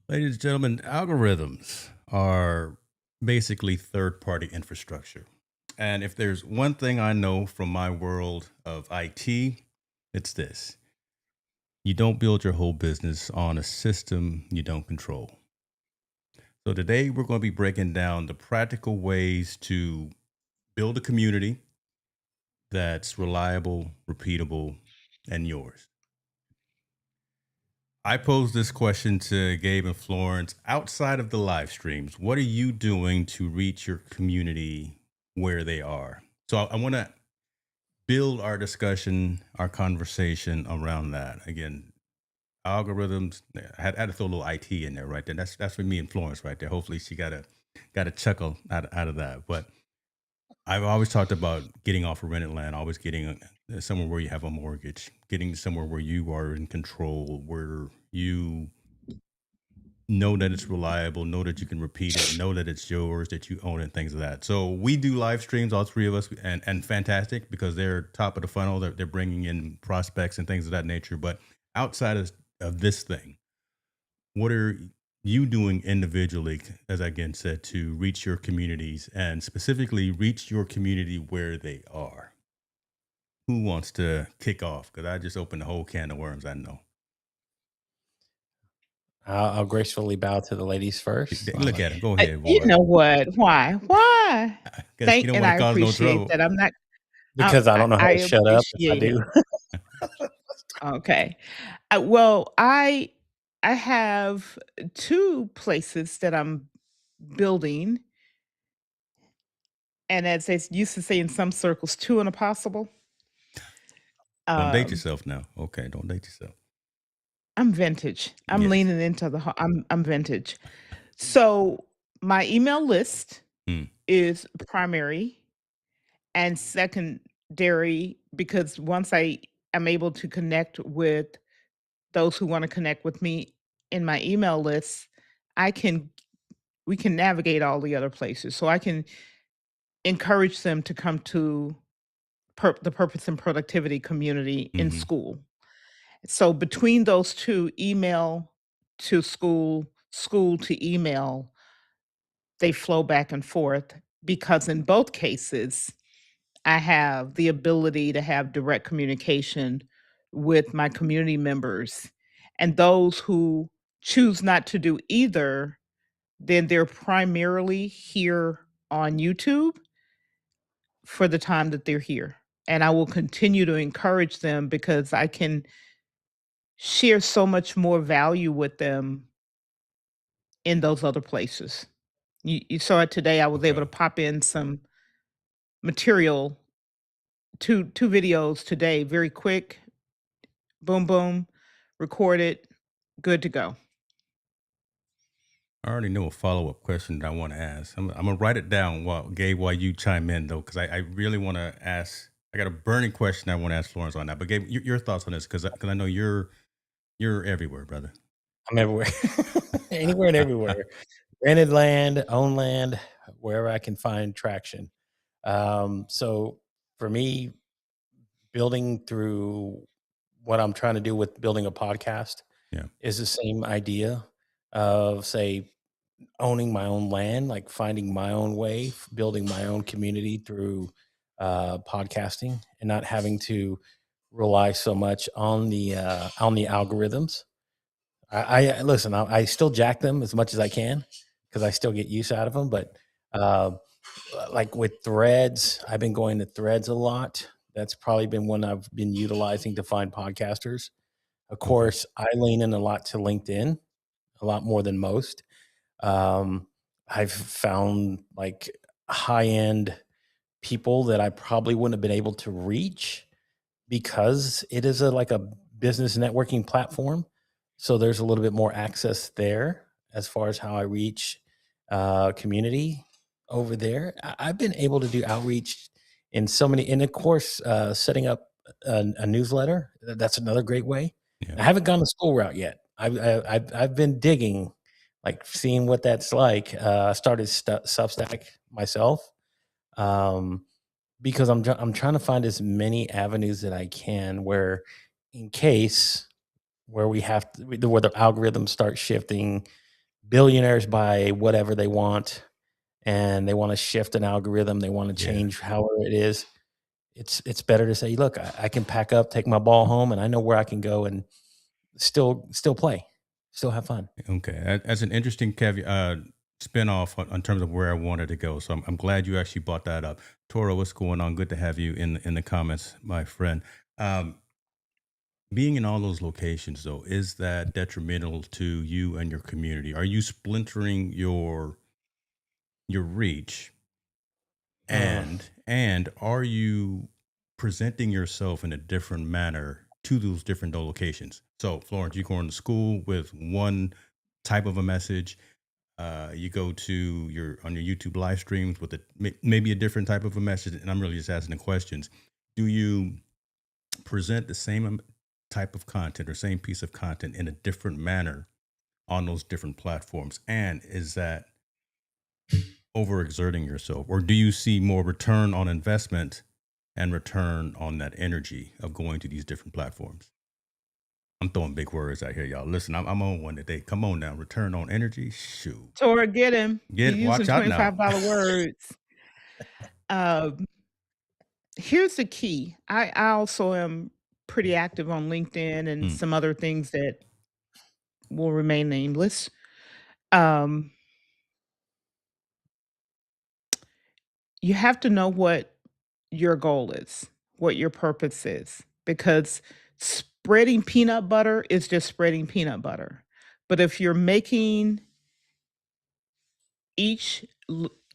Ladies and gentlemen, algorithms are basically third party infrastructure. And if there's one thing I know from my world of IT, it's this: you don't build your whole business on a system you don't control. So today we're going to be breaking down the practical ways to build a community that's reliable, repeatable, and yours. I posed this question to Gabe and Florence outside of the live streams. What are you doing to reach your community where they are? So I want to build our discussion, our conversation around that. Again, algorithms. I had to throw a little IT in there, right there. That's for me and Florence, right there. Hopefully, she got a chuckle out of that. But I've always talked about getting off of rented land, always getting somewhere where you have a mortgage, getting somewhere where you are in control, where you know that it's reliable, know that you can repeat it, know that it's yours, that you own it, things of that. So we do live streams, all three of us, and fantastic because they're top of the funnel. They're bringing in prospects and things of that nature. But outside of this thing, what are you doing individually, as I again said, to reach your communities and specifically reach your community where they are? Who wants to kick off? Because I just opened a whole can of worms, I know. I'll gracefully bow to the ladies first. Look at him. Go ahead, You boy. know what? Why? Why? Because you don't And want I to cause no appreciate trouble. that. I'm not. Because I don't know how I to shut up if I appreciate it. do. Okay. Well, I have two places that I'm building, and as they used to say in some circles, two and a possible. Don't date Um, yourself now. Okay, don't date yourself. I'm vintage. I'm Yes. leaning into I'm vintage. So my email list Mm, is primary and secondary because once I am able to connect with those who want to connect with me in my email list, I can we can navigate all the other places. So I can encourage them to come to the purpose and productivity community in hmm school. So between those two, email to school, school to email, they flow back and forth because in both cases, I have the ability to have direct communication with my community members. And those who choose not to do either, then they're primarily here on YouTube for the time that they're here. And I will continue to encourage them because I can share so much more value with them in those other places. You saw it today. I was able Okay. to pop in some material, two videos today, very quick, boom, boom, record it, good to go. I already know a follow up question that I want to ask. I'm gonna write it down while Gabe, while you chime in though, because I really want to ask. I got a burning question I want to ask Florence on that. But Gabe, your thoughts on this, because I know you're everywhere, brother. I'm everywhere, anywhere and everywhere. Rented land, owned land, wherever I can find traction. So for me, building through what I'm trying to do with building a podcast Yeah. is the same idea of, say, owning my own land, like finding my own way, building my own community through podcasting, and not having to rely so much on the algorithms. I listen. I still jack them as much as I can because I still get use out of them. But uh, like with Threads, I've been going to Threads a lot. That's probably been one I've been utilizing to find podcasters. Of Okay. course, I lean in a lot to LinkedIn, a lot more than most. Um, I've found like high end people that I probably wouldn't have been able to reach because it is like a business networking platform. So there's a little bit more access there as far as how I reach community over there. I've been able to do outreach in so many, and of course, setting up a newsletter. That's another great way. Yeah. I haven't gone the school route yet. I've been digging, like seeing what that's like. I started Substack myself. Um, because I'm trying to find as many avenues that I can where, in case where we have to, where the algorithms start shifting, billionaires buy whatever they want, and they want to shift an algorithm. They want to Yeah. change however it is. It's better to say, look, I can pack up, take my ball home, and I know where I can go and still play, still have fun. Okay. That's an interesting spin-off on terms of where I wanted to go. So I'm glad you actually brought that up. Toro, what's going on? Good to have you in the comments, my friend. Um, Being in all those locations, though, is that detrimental to you and your community? Are you splintering your reach, Uh, and are you presenting yourself in a different manner to those different locations? So, Florence, you go into school with one type of a message. You go to your on your YouTube live streams with maybe a different type of a message. And I'm really just asking the questions. Do you present the same type of content or same piece of content in a different manner on those different platforms? And is that overexerting yourself, or do you see more return on investment and return on that energy of going to these different platforms? I'm throwing big words out here, y'all. Listen, I'm on one today. Come on now, return on energy. Shoot, Tora, get him. You're using watch out now. $25 words. Um, Here's the key. I also am pretty active on LinkedIn and Mm, some other things that will remain nameless. Um, you have to know what your goal is, what your purpose is, because spreading peanut butter is just spreading peanut butter. But if you're making each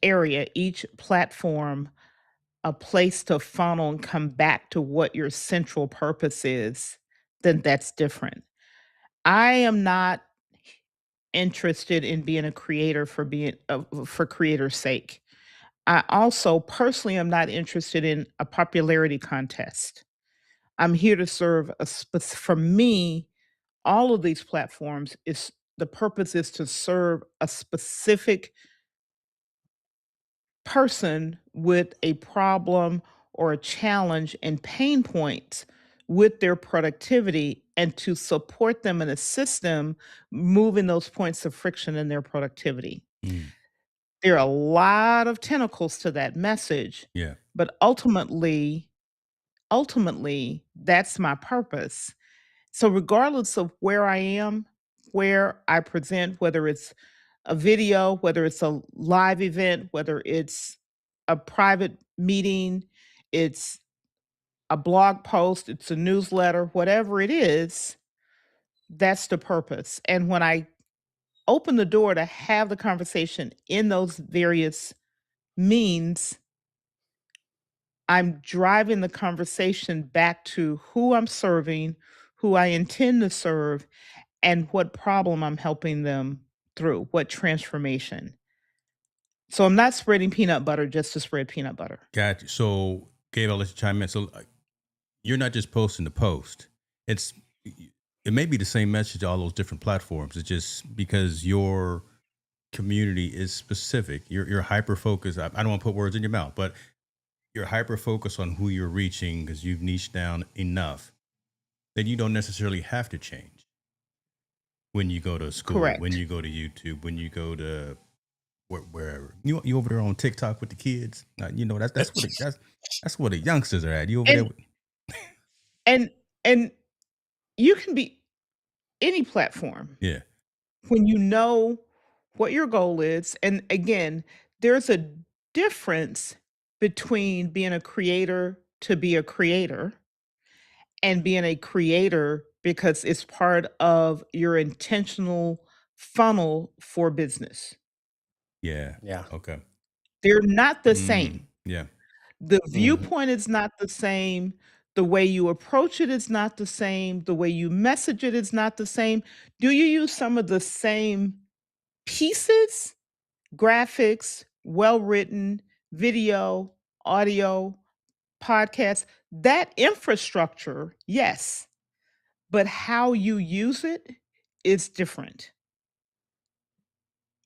area, each platform, a place to funnel and come back to what your central purpose is, then that's different. I am not interested in being a creator for creator's sake. I also personally am not interested in a popularity contest. I'm here to serve for me, all of these platforms is the purpose is to serve a specific person with a problem or a challenge and pain points with their productivity and to support them and assist them moving those points of friction in their productivity. mm, There are a lot of tentacles to that message, yeah, but ultimately that's my purpose. So regardless of where I am, where I present, whether it's a video, whether it's a live event, whether it's a private meeting, it's a blog post, it's a newsletter, whatever it is, that's the purpose. And when I open the door to have the conversation in those various means, I'm driving the conversation back to who I'm serving, who I intend to serve, and what problem I'm helping them through, what transformation. So I'm not spreading peanut butter just to spread peanut butter. got you. So, Gabe, I'll let you chime in. So, you're not just posting the post. It's it may be the same message to all those different platforms. It's just because your community is specific. You're hyper focused. I don't want to put words in your mouth, but you're hyper focused on who you're reaching because you've niched down enough that you don't necessarily have to change when you go to school, when Correct. you go to YouTube, when you go to wherever. You over there on TikTok with the kids. That's where the youngsters are at. You over there And with, and and you can be any platform yeah, when you know what your goal is. And again, there's a difference between being a creator to be a creator and being a creator because it's part of your intentional funnel for business. yeah, yeah. okay, They're not the mm, same. yeah, The Mhm. viewpoint is not the same. The way you approach it is not the same. The way you message it is not the same. Do you use some of the same pieces? Graphics, well written, video, audio, podcast, that infrastructure, yes. But how you use it is different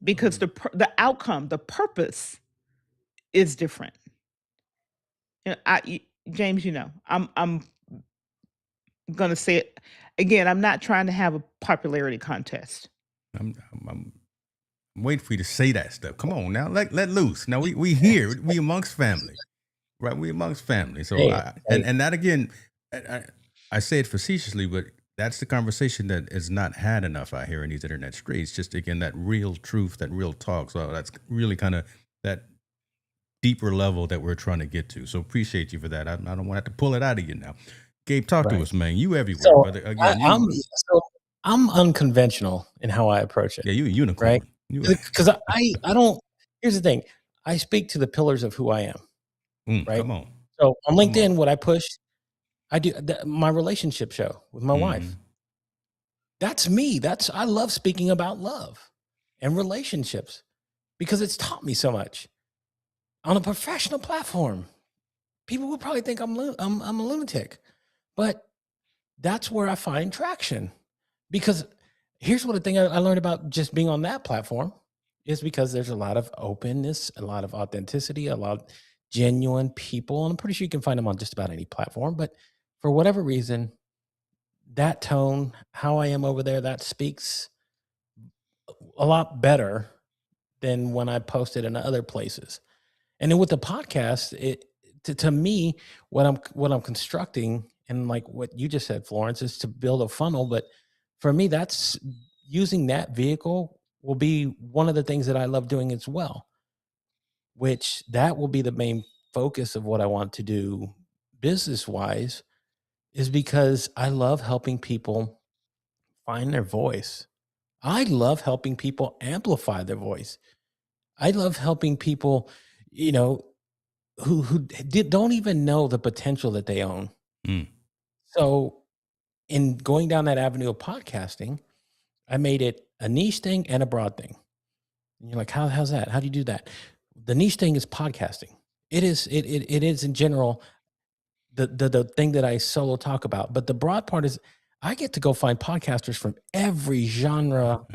because Mm. the outcome, the purpose is different. James, I'm gonna say it again. I'm not trying to have a popularity contest. I'm waiting for you to say that stuff. Come on now, let loose. Now we here, we amongst family, right? We amongst family. So Hey, hey, and that again, I say it facetiously, but that's the conversation that is not had enough out here in these internet streets. Just again, that real truth, that real talk. So that's really kind of that deeper level that we're trying to get to. So appreciate you for that. I don't want to have to pull it out of you now. Gabe, talk to right. us, man. You everywhere, So brother. Again, so I'm unconventional in how I approach it, yeah, you a right? unicorn. Because I don't. Here's the thing. I speak to the pillars of who I am, right? Come on. So on Come on. LinkedIn, what I push, I do my relationship show with my wife. That's me. I love speaking about love and relationships because it's taught me so much on a professional platform. People would probably think I'm a lunatic, but that's where I find traction. Because here's what the thing I learned about just being on that platform is because there's a lot of openness, a lot of authenticity, a lot of genuine people. And I'm pretty sure you can find them on just about any platform. But for whatever reason, that tone, how I am over there, that speaks a lot better than when I posted in other places. And then with the podcast, it to me, what I'm constructing, and like what you just said, Florence, is to build a funnel. But for me, that's using that vehicle will be one of the things that I love doing as well, which that will be the main focus of what I want to do business wise, is because I love helping people find their voice. I love helping people amplify their voice. I love helping people, you know, who don't even know the potential that they own. Mm. So in going down that avenue of podcasting, I made it a niche thing and a broad thing. And you're like, how's that? How do you do that? The niche thing is podcasting. It is in general the thing that I solo talk about. But the broad part is I get to go find podcasters from every genre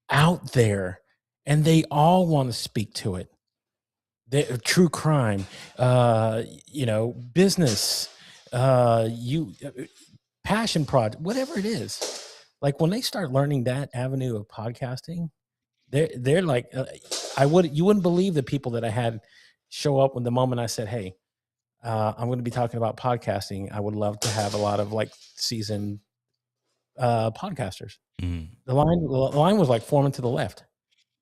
out there, and they all want to speak to it. True crime, business, passion project, whatever it is. Like when they start learning that avenue of podcasting, they're like, you wouldn't believe the people that I had show up when the moment I said, "Hey, I'm going to be talking about podcasting. I would love to have a lot of like seasoned podcasters." The line was like forming to the left.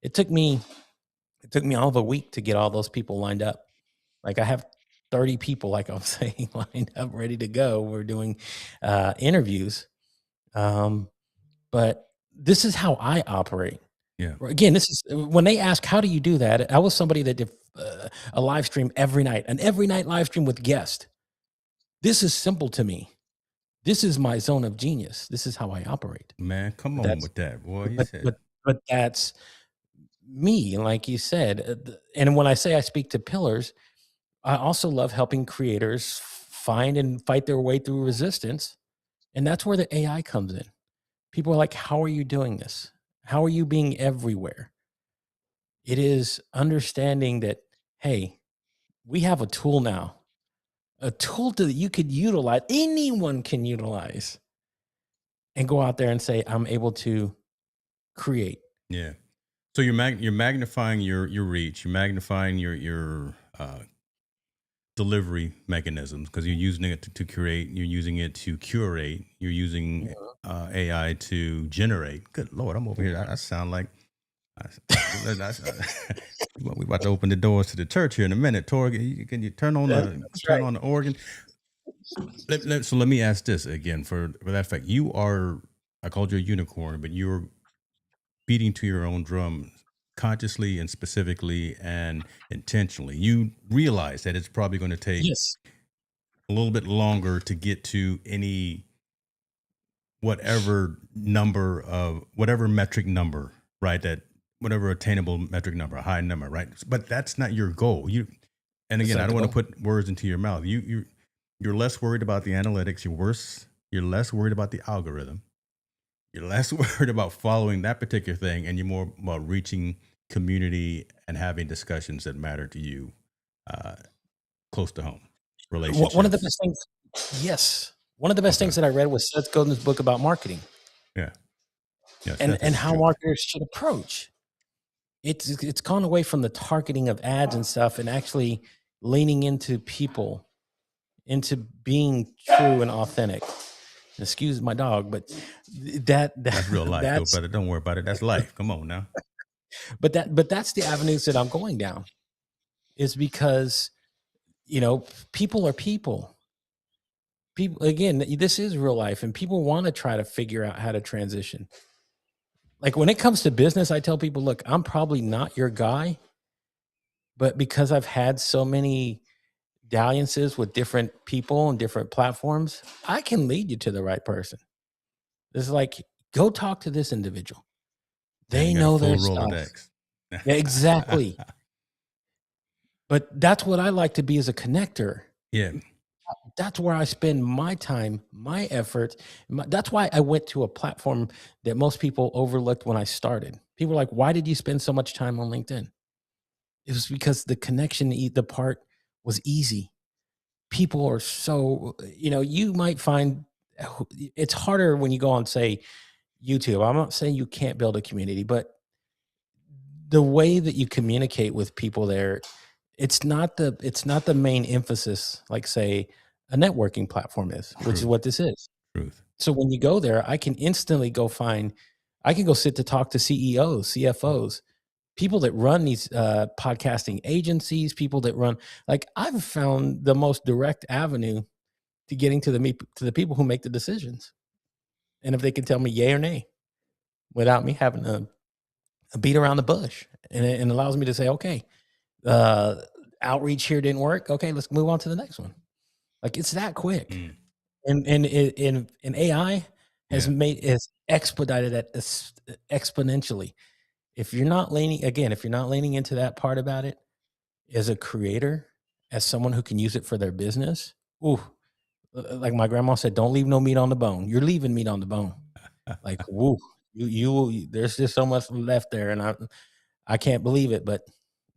It took me all of a week to get all those people lined up. Like I have 30 people, like I'm saying, lined up, ready to go. We're doing interviews. But this is how I operate. Yeah. Again, this is when they ask, how do you do that? I was somebody that did a live stream every night, an every night live stream with guests. This is simple to me. This is my zone of genius. This is how I operate. Man, come on with that, boy. You said But that's me, like you said. And when I say I speak to pillars, I also love helping creators find and fight their way through resistance. And that's where the AI comes in. People are like, how are you doing this? How are you being everywhere? It is understanding that, hey, we have a tool now, a tool that you could utilize, anyone can utilize, and go out there and say, I'm able to create. yeah. So you're magnifying your reach, you're magnifying your delivery mechanisms because you're using it to create, you're using it to curate, you're using AI to generate. Good Lord, I'm over here. I sound like we about to open the doors to the church here in a minute. Tor, can you turn on on the organ? So let me ask this again for that fact. You are, I called you a unicorn, but you're beating to your own drum consciously and specifically and intentionally. You realize that it's probably going to take a little bit longer to get to any whatever metric number, right? That whatever attainable metric number, a high number, right? But that's not your goal. And again, I don't want to put words into your mouth. You're less worried about the analytics. You're less worried about the algorithm. You're less worried about following that particular thing, and you're more about reaching community and having discussions that matter to you, close to home. Relationships. One of the best things, yes. One of the best things that I read was Seth Godin's book about marketing. Yeah. And how marketers should approach. it's gone away from the targeting of ads and stuff, and actually leaning into people, into being true and authentic. Excuse my dog, but That's real life, though, that's brother. Don't worry about it. That's life. Come on now. but that's the avenues that I'm going down, is because, you know, people are people. People, again, this is real life, and people want to try to figure out how to transition. Like when it comes to business, I tell people, look, I'm probably not your guy, but because I've had so many dalliances with different people and different platforms, I can lead you to the right person. It's like, go talk to this individual. And They you got a know full their stuff. Rolodex. Yeah, exactly. But that's what I like to be, as a connector. Yeah. That's where I spend my time, my effort. That's why I went to a platform that most people overlooked when I started. People are like, why did you spend so much time on LinkedIn? It was because the connection, the part was easy. People are so, you know, you might find it's harder when you go on, say, YouTube. I'm not saying you can't build a community, but the way that you communicate with people there, it's not the main emphasis, like, say, a networking platform is, which is Truth. what this is. Truth. So when you go there, I can instantly I can go sit to talk to CEOs, CFOs, people that run these podcasting agencies, people that run, like, I've found the most direct avenue to getting to the people who make the decisions. And if they can tell me yay or nay without me having a beat around the bush, and it allows me to say, okay, uh, outreach here didn't work. Okay, let's move on to the next one. Like, it's that quick. Mm. And AI has Yeah. has expedited it exponentially. If you're not leaning into that part about it as a creator, as someone who can use it for their business, ooh, like my grandma said, don't leave no meat on the bone. You're leaving meat on the bone. Like, woo, there's just so much left there, and I can't believe it, but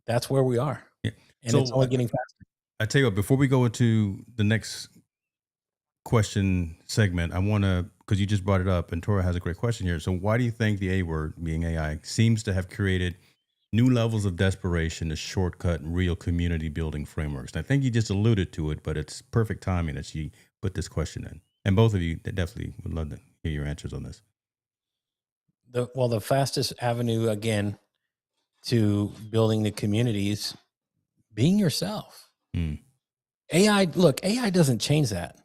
that's where we are, Yeah. and it's So only getting faster. I tell you what, before we go into the next question segment, I want to, because you just brought it up, and Tora has a great question here. So why do you think the A word, being AI, seems to have created new levels of desperation to shortcut real community building frameworks? And I think you just alluded to it, but it's perfect timing that you put this question in. And both of you definitely would love to hear your answers on this. The fastest avenue, again, to building the communities, being yourself. Mm. AI doesn't change that.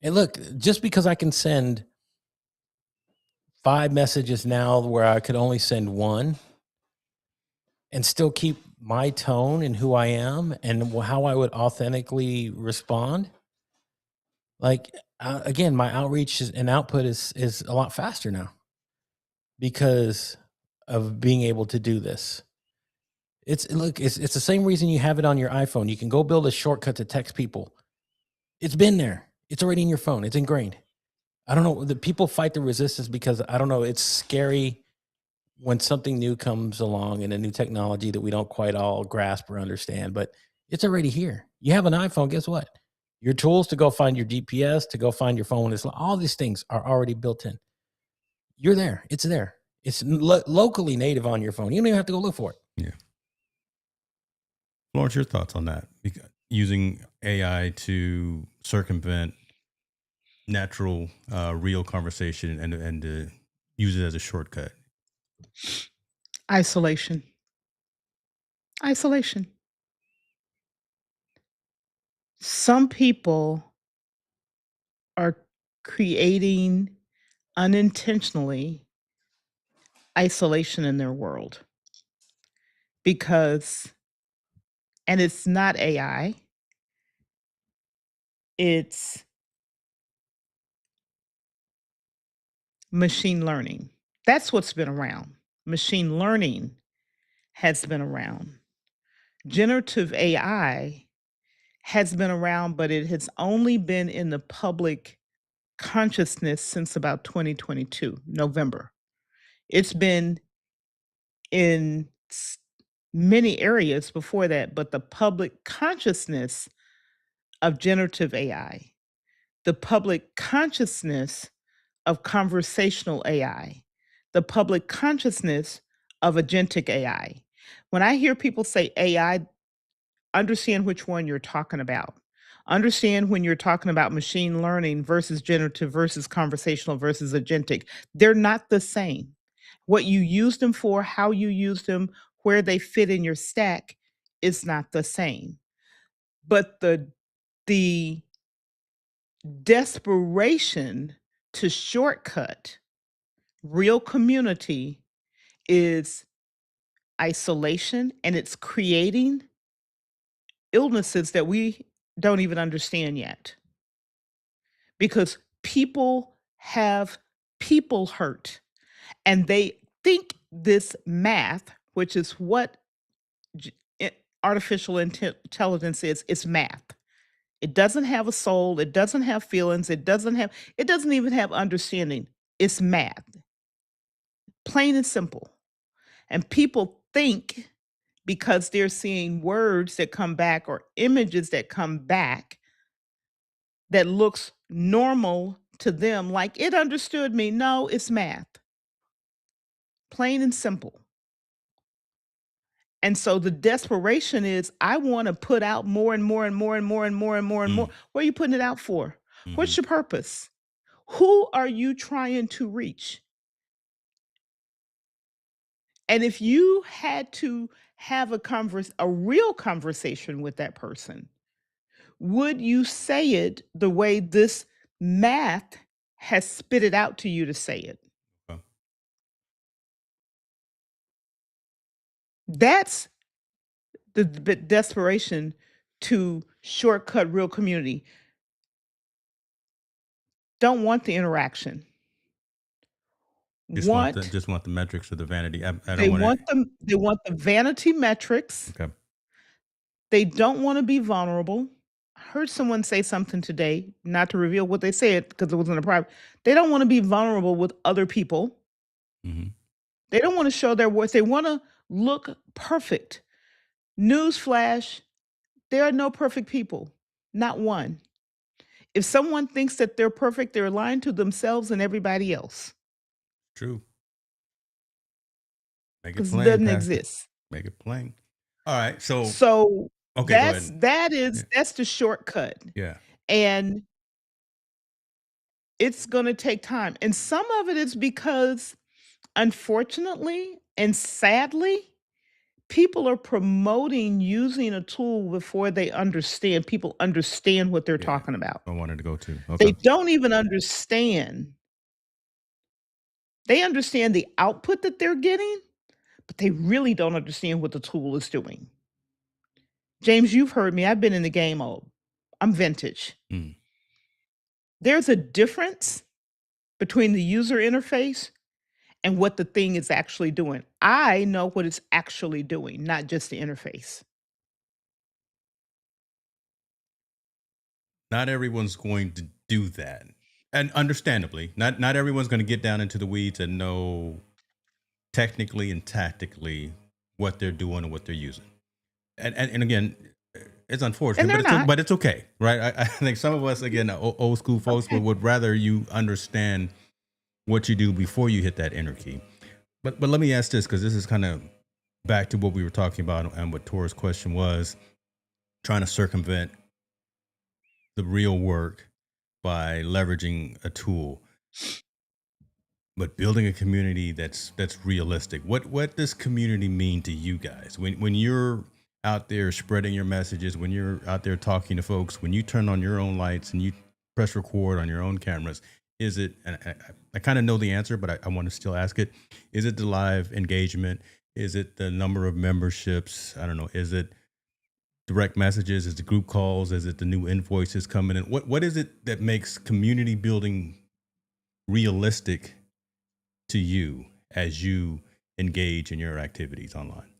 And look, just because I can send 5 messages now where I could only send 1, and still keep my tone and who I am and how I would authentically respond, like, again, my outreach and output is a lot faster now because of being able to do this. It's the same reason you have it on your iPhone. You can go build a shortcut to text people. It's been there. It's already in your phone. It's ingrained. I don't know. The people fight the resistance because, I don't know, it's scary when something new comes along and a new technology that we don't quite all grasp or understand, but it's already here. You have an iPhone, guess what? Your tools to go find your GPS, to go find your phone, all these things are already built in. You're there. It's there. It's locally native on your phone. You don't even have to go look for it. Yeah. Florence, your thoughts on that? Using AI to circumvent natural, real conversation and use it as a shortcut. Isolation. Isolation. Some people are creating unintentionally isolation in their world because, and it's not AI, it's machine learning. That's what's been around. Machine learning has been around. Generative AI has been around, but it has only been in the public consciousness since about 2022, November. It's been in many areas before that, but the public consciousness of generative AI, the public consciousness of conversational AI, the public consciousness of agentic AI. When I hear people say AI, understand which one you're talking about. Understand when you're talking about machine learning versus generative versus conversational versus agentic. They're not the same. What you use them for, how you use them, where they fit in your stack is not the same. But the desperation to shortcut real community is isolation, and it's creating illnesses that we don't even understand yet, because people have people hurt, and they think this math, which is what j- artificial intelligence is, it's math. It doesn't have a soul, it doesn't have feelings, it doesn't even have understanding. It's math, plain and simple. And people think, because they're seeing words that come back or images that come back that looks normal to them, like it understood me. No, it's math, plain and simple. And so the desperation is, I want to put out more and more and more and more and more and more and more. Mm. What are you putting it out for? What's Mhm. your purpose? Who are you trying to reach? And if you had to have a real conversation with that person, would you say it the way this math has spit it out to you to say it? Okay. That's the desperation to shortcut real community. Don't want the interaction. Want Just want the metrics or the vanity. I they don't want want to. them they want the vanity metrics. Okay. They don't want to be vulnerable. I heard someone say something today, not to reveal what they said because it wasn't a private. They don't want to be vulnerable with other people. Hmm. They don't want to show their worth. They want to look perfect. Newsflash, there are no perfect people, not one. If someone thinks that they're perfect, they're lying to themselves and everybody else, True. Make it because it plain, doesn't Pastor. exist. Make it plain. All right. So, So okay, go ahead. Yeah. that's the shortcut. Yeah. And it's going to take time. And some of it is because, unfortunately and sadly, people are promoting using a tool before they understand. People understand what they're Yeah. talking about. I wanted to go to. They Okay. don't even understand. They understand the output that they're getting, but they really don't understand what the tool is doing. James, you've heard me. I've been in the game old. I'm vintage. Mm. There's a difference between the user interface and what the thing is actually doing. I know what it's actually doing, not just the interface. Not everyone's going to do that, and understandably, not everyone's going to get down into the weeds and know technically and tactically what they're doing and what they're using. And again, it's And unfortunate, they're not. but it's okay, right? I think some of us, again, old school folks, Okay. would rather you understand what you do before you hit that enter key. But let me ask this, because this is kind of back to what we were talking about and what Tor's question was, trying to circumvent the real work by leveraging a tool, but building a community that's realistic. What does community mean to you guys when you're out there spreading your messages, when you're out there talking to folks, when you turn on your own lights and you press record on your own cameras? Is it, and I kind of know the answer, but I want to still ask it, is it the live engagement? Is it the number of memberships? I don't know. Is it direct messages? Is it group calls? Is it the new invoices coming in? What is it that makes community building realistic to you as you engage in your activities online?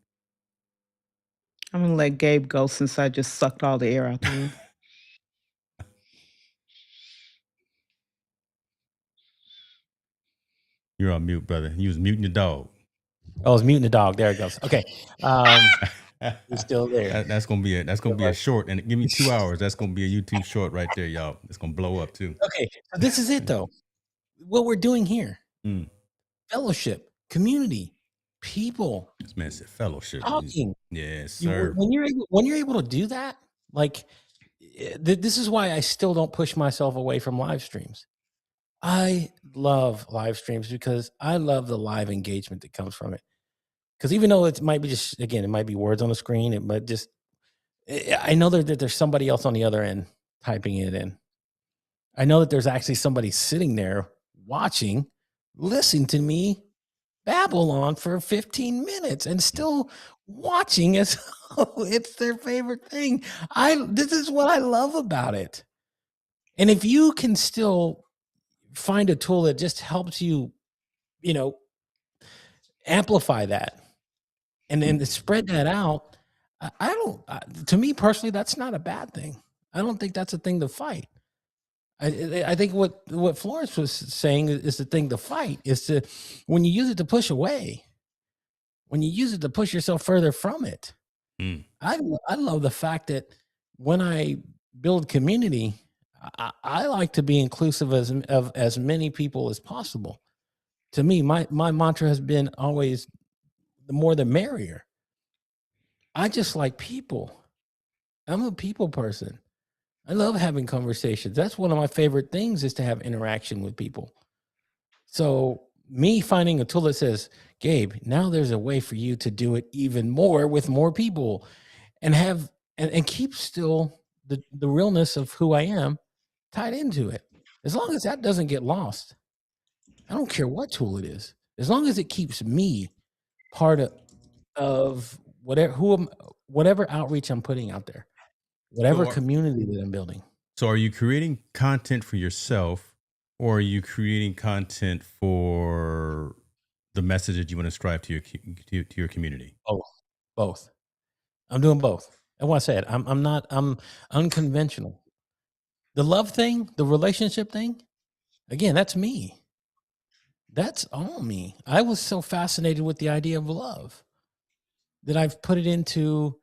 I'm gonna let Gabe go since I just sucked all the air out the room. You're on mute, brother. You was muting your dog. Oh, I was muting the dog. There it goes. Okay. He's still there. That's gonna be it. That's gonna be a short. And give me 2 hours. That's gonna be a YouTube short right there, y'all. It's gonna blow up too. Okay. So this is it though. What we're doing here. Mm. Fellowship, community. people This man said fellowship. talking. Yes, You sir. when you're able to do that, like this is why I still don't push myself away from live streams. I love live streams because I love the live engagement that comes from it. Because even though it might be just again, it might be words on the screen, it might just I know that there's somebody else on the other end typing it in. I know that there's actually somebody sitting there watching, listening to me babble on for 15 minutes and still watching as though it's their favorite thing. I This is what I love about it. And if you can still find a tool that just helps you, you know, amplify that and then to spread that out, I don't to me personally, that's not a bad thing. I don't think that's a thing to fight. I think what Florence was saying is the thing to fight is to when you use it to push away, when you use it to push yourself further from it. Mm. I love the fact that when I build community, I like to be inclusive of as many people as possible. To me, my mantra has been always the more the merrier. I just like people. I'm a people person. I love having conversations. That's one of my favorite things is to have interaction with people. So me finding a tool that says, Gabe, now there's a way for you to do it even more with more people and have and keep still the realness of who I am tied into it. As long as that doesn't get lost, I don't care what tool it is. As long as it keeps me part of whatever outreach I'm putting out there, whatever So, community that I'm building. so are you creating content for yourself, or are you creating content for the message that you want to strive to your community? Both. Both. I'm doing both. And what I said, I'm unconventional. The love thing, the relationship thing, again, that's me. That's all me. I was so fascinated with the idea of love that I've put it into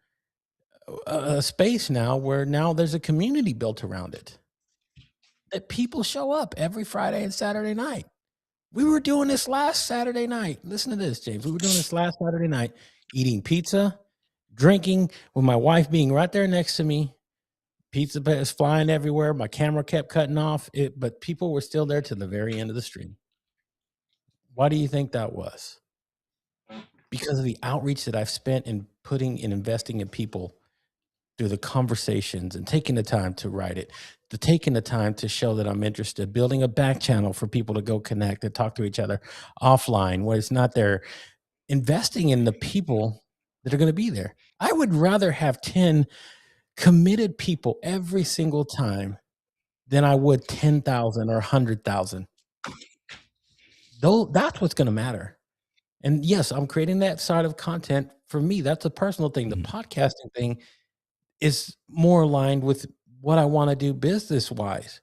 a space now where now there's a community built around it. That people show up every Friday and Saturday night. We were doing this last Saturday night. Listen to this, James. We were doing this last Saturday night, eating pizza, drinking, with my wife being right there next to me. Pizza is flying everywhere. My camera kept cutting off, but people were still there to the very end of the stream. Why do you think that was? Because of the outreach that I've spent in putting and investing in people through the conversations and taking the time to write it, to taking the time to show that I'm interested, building a back channel for people to go connect and talk to each other offline where it's not there, investing in the people that are going to be there. I would rather have 10 committed people every single time than I would 10,000 or 100,000. Though that's what's going to matter. And yes, I'm creating that side of content. For me, that's a personal thing. The Mhm. podcasting thing is more aligned with what I want to do business wise.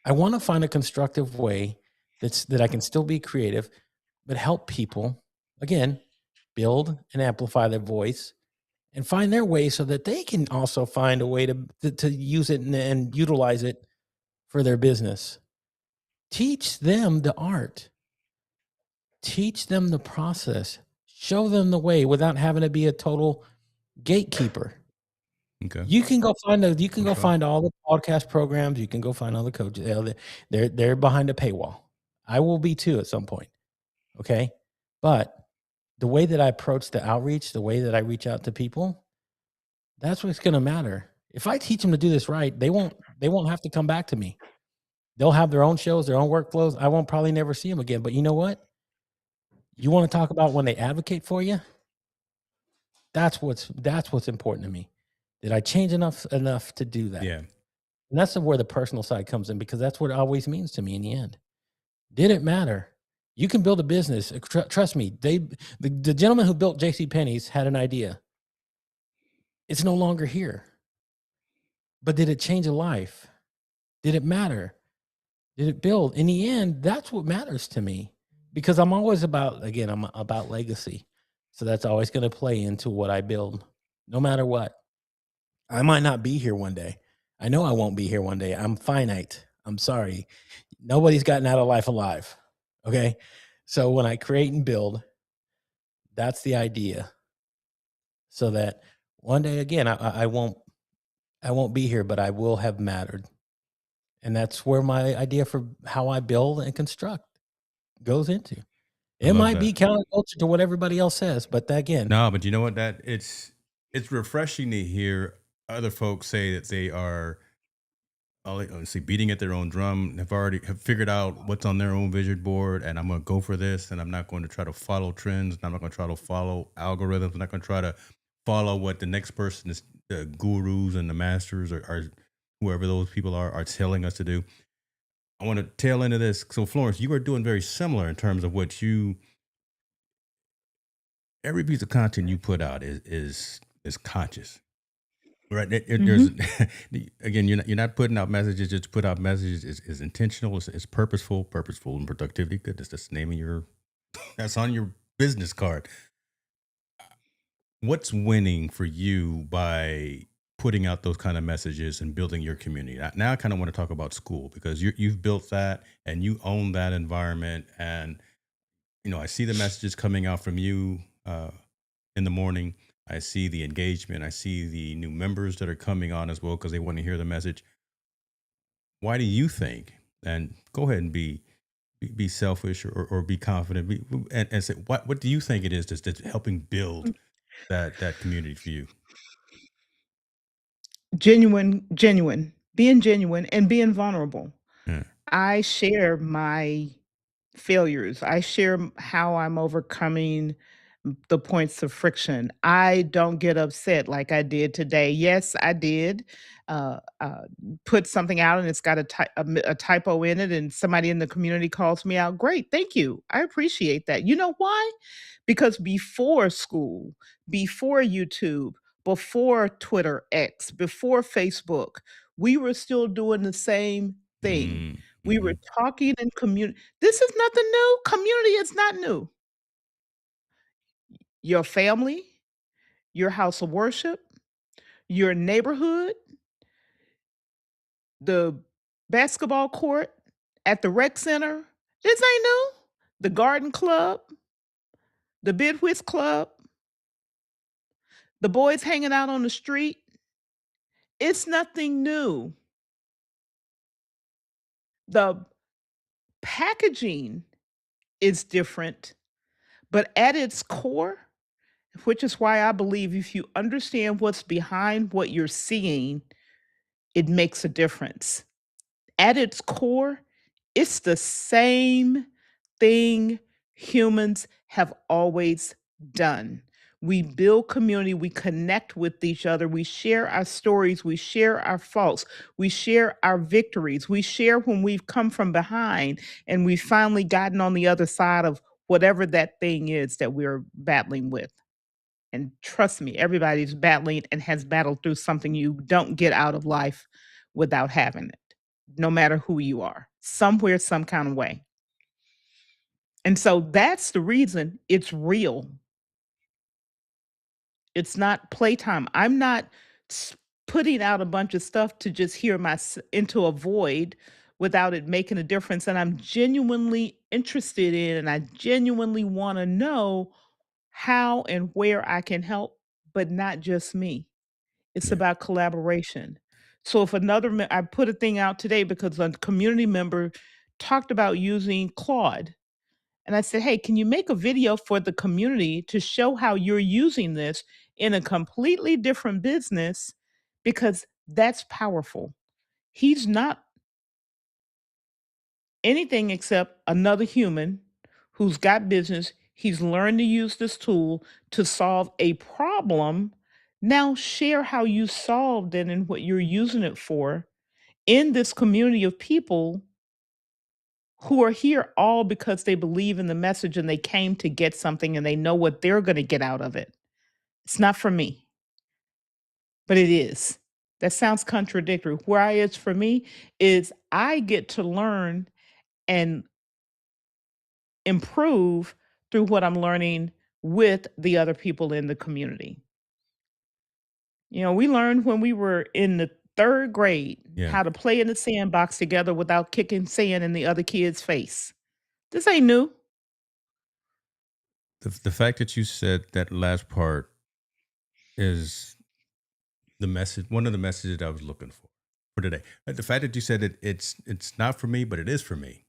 I want to find a constructive way that I can still be creative, but help people again build and amplify their voice and find their way so that they can also find a way to use it and utilize it for their business. Teach them the art. Teach them the process. Show them the way without having to be a total gatekeeper. Okay. You can go Okay. find all the podcast programs. You can go find all the coaches. They're behind a paywall. I will be too at some point. Okay, but the way that I approach the outreach, the way that I reach out to people, that's what's going to matter. If I teach them to do this right, they won't have to come back to me. They'll have their own shows, their own workflows. I won't probably never see them again. But you know what? You want to talk about when they advocate for you? That's what's important to me. Did I change enough to do that? Yeah. And that's where the personal side comes in because that's what it always means to me in the end. Did it matter? You can build a business. Trust me. The gentleman who built J.C. Penney's had an idea. It's no longer here. But did it change a life? Did it matter? Did it build? In the end, that's what matters to me because I'm always I'm about legacy. So that's always going to play into what I build, no matter what. I might not be here one day. I know I won't be here one day. I'm finite. I'm sorry. Nobody's gotten out of life alive. Okay. So when I create and build, That's the idea. So that one day again, I won't be here, but I will have mattered. And that's where my idea for how I build and construct goes into. I It love might that. be counterculture to what everybody else says, but again, No, but you know what? That it's refreshing to hear other folks say that they are, let's see, beating at their own drum, have figured out what's on their own vision board, and I'm gonna go for this, and I'm not going to try to follow trends, and I'm not gonna try to follow algorithms, I'm not gonna try to follow what the next person is, the gurus and the masters are whoever those people are telling us to do. I want to tail into this. So Florence, you are doing very similar in terms of what you every piece of content you put out is conscious. Right. There's Mhm. again, you're not putting out messages just to put out messages. Is intentional. It's purposeful, and productivity. Goodness, that's the name of your. That's on your business card. What's winning for you by putting out those kind of messages and building your community? Now I kind of want to talk about school because you've built that and you own that environment. And I see the messages coming out from you in the morning. I see the engagement. I see the new members that are coming on as well because they want to hear the message. Why do you think? And go ahead and be selfish or be confident. And say what do you think it is that's helping build that community for you? Genuine, and being vulnerable. Yeah. I share my failures. I share how I'm overcoming the points of friction. I don't get upset like I did today. Yes, I did put something out and it's got a typo in it, and somebody in the community calls me out. Great, thank you. I appreciate that. You know why? Because before school, before YouTube, before Twitter X, before Facebook, we were still doing the same thing. We were Mm-hmm. talking in community. This is nothing new. Community is not new. Your family, your house of worship, your neighborhood, the basketball court at the rec center. This ain't new. The garden club, the bid whist club, the boys hanging out on the street. It's nothing new. The packaging is different, but at its core, which is why I believe if you understand what's behind what you're seeing, it makes a difference. At its core, it's the same thing humans have always done. We build community, we connect with each other, we share our stories, we share our faults, we share our victories, we share when we've come from behind and we've finally gotten on the other side of whatever that thing is that we're battling with. And trust me, everybody's battling and has battled through something. You don't get out of life without having it, no matter who you are, somewhere, some kind of way. And so that's the reason it's real. It's not playtime. I'm not putting out a bunch of stuff to just hear into a void without it making a difference. And I'm genuinely interested in, and I genuinely want to know how and where I can help, but not just me. It's Yeah. about collaboration. So if I put a thing out today because a community member talked about using Claude. And I said, hey, can you make a video for the community to show how you're using this in a completely different business? Because that's powerful. He's not anything except another human who's got business. He's learned to use this tool to solve a problem. Now share how you solved it and what you're using it for in this community of people who are here all because they believe in the message and they came to get something and they know what they're going to get out of it. It's not for me, but it is. That sounds contradictory. Why it's for me is I get to learn and improve through what I'm learning with the other people in the community. We learned when we were in the third grade Yeah. how to play in the sandbox together without kicking sand in the other kid's face. This ain't new. The fact that you said that last part is the message. One of the messages that I was looking for today. The fact that you said it's not for me, but it is for me.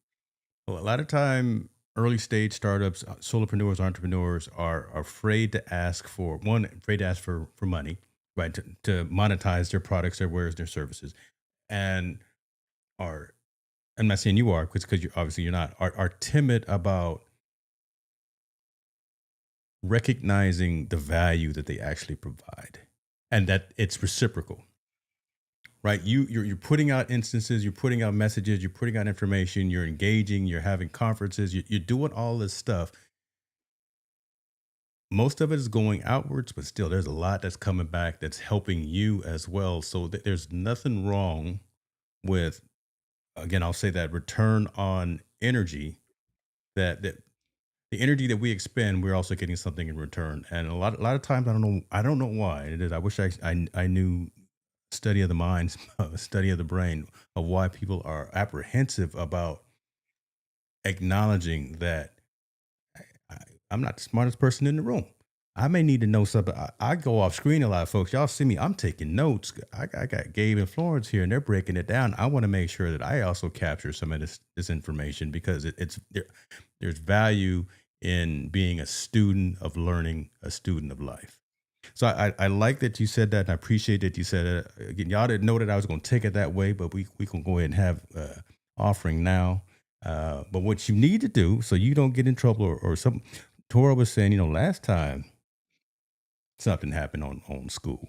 Well, a lot of time, early stage startups, solopreneurs, entrepreneurs are afraid to ask for one, afraid to ask for money, right? To monetize their products, their wares, their services, and are. I'm not saying you are, because you obviously you're not. Are timid about recognizing the value that they actually provide, and that it's reciprocal, right? You're putting out instances, you're putting out messages, you're putting out information, you're engaging, you're having conferences, you're doing all this stuff. Most of it is going outwards, but still there's a lot that's coming back that's helping you as well. So there's nothing wrong with, again, I'll say that return on energy, that the energy that we expend, we're also getting something in return. And a lot of times I don't know why it is. I wish I knew study of the mind, study of the brain, of why people are apprehensive about acknowledging that I, I'm not the smartest person in the room. I may need to know something. I go off screen a lot, folks. Y'all see me. I'm taking notes. I got Gabe and Florence here, and they're breaking it down. I want to make sure that I also capture some of this information, because there's value in being a student of learning, a student of life. So I like that you said that, and I appreciate that you said it. Again, y'all didn't know that I was going to take it that way, but we can go ahead and have offering now. But what you need to do, so you don't get in trouble, or some, Tora was saying, last time something happened on school,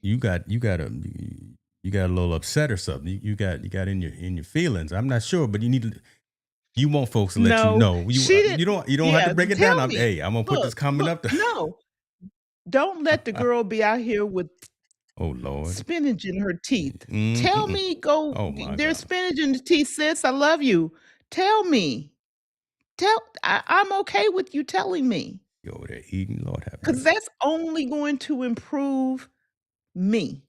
you got a little upset or something. You got in your feelings. I'm not sure, but you want folks to let you No, know. she didn't. You don't have to Yeah, break it down. tell me. I'm gonna put this Look, comment look, up there. no, don't let the girl be out here with Oh Lord. spinach in her teeth. Tell Mm-mm. me, go, Oh my there's God. spinach in the teeth, sis. I love you. Tell me. I'm okay with you telling me, You over there eating, Lord have because mercy. that's only going to improve me.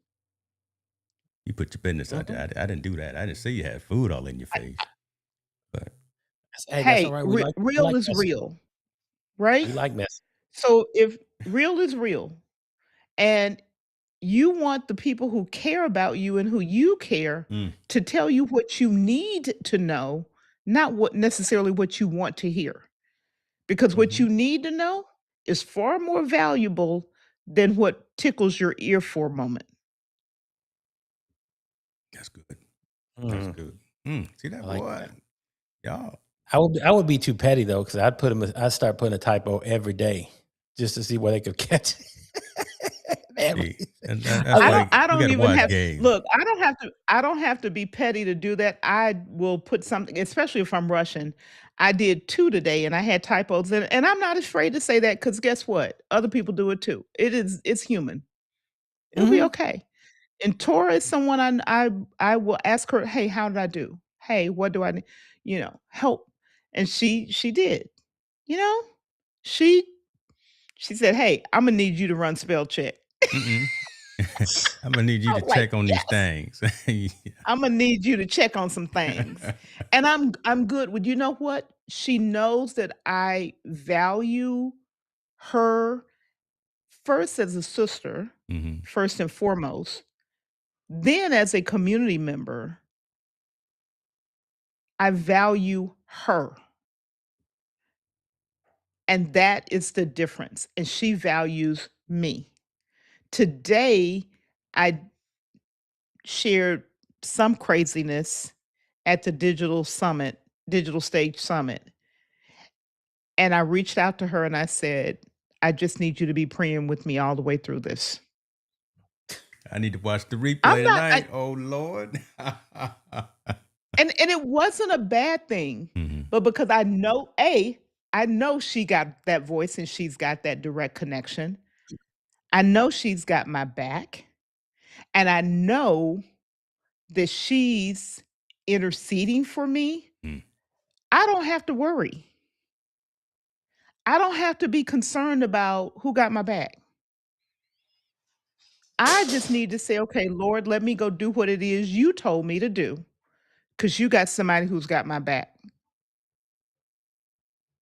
You put your business out there. Mhm. I didn't do that. I didn't say you had food all in your face. But Hey, that's all Hey, right. We real like is messy. real, right? We like messy. So if real is real, and you want the people who care about you and who you care mm, to tell you what you need to know, not what necessarily what you want to hear. Because what hmm you need to know is far more valuable than what tickles your ear for a moment. that's good. That's Mm, good. See I that, like boy? that. Y'all. I would be too petty though, because I'd start putting a typo every day just to see where they could catch it. Every, See, and that's I I would, don't why I we don't got to even watch have Gabe. look, I don't have to be petty to do that. I will put something, especially if I'm rushing. I did 2 today and I had typos, and I'm not afraid to say that, cuz guess what? Other people do it too. It's human. It'll be Mhm. okay. And Tora is someone I will ask her, "Hey, how did I do? Hey, what do I need? Help." And she did. You know? She she said, "Hey, I'm gonna need you to run spell check." Mm-mm. I'm gonna need you I to was like, check on these "Yes. things. I'm gonna need you to check on some things." And I'm good with, you know what? She knows that I value her first as a sister, hmm first and foremost. Then as a community member, I value her. And that is the difference. And she values me. Today, I shared some craziness at the digital stage summit. And I reached out to her and I said, I just need you to be praying with me all the way through this. I need to watch the I'm replay not, tonight. Oh Lord. and it wasn't a bad thing, hmm but because I know she got that voice and she's got that direct connection. I know she's got my back. And I know that she's interceding for me. mm I don't have to worry. I don't have to be concerned about who got my back. I just need to say, okay, Lord, let me go do what it is you told me to do because you got somebody who's got my back.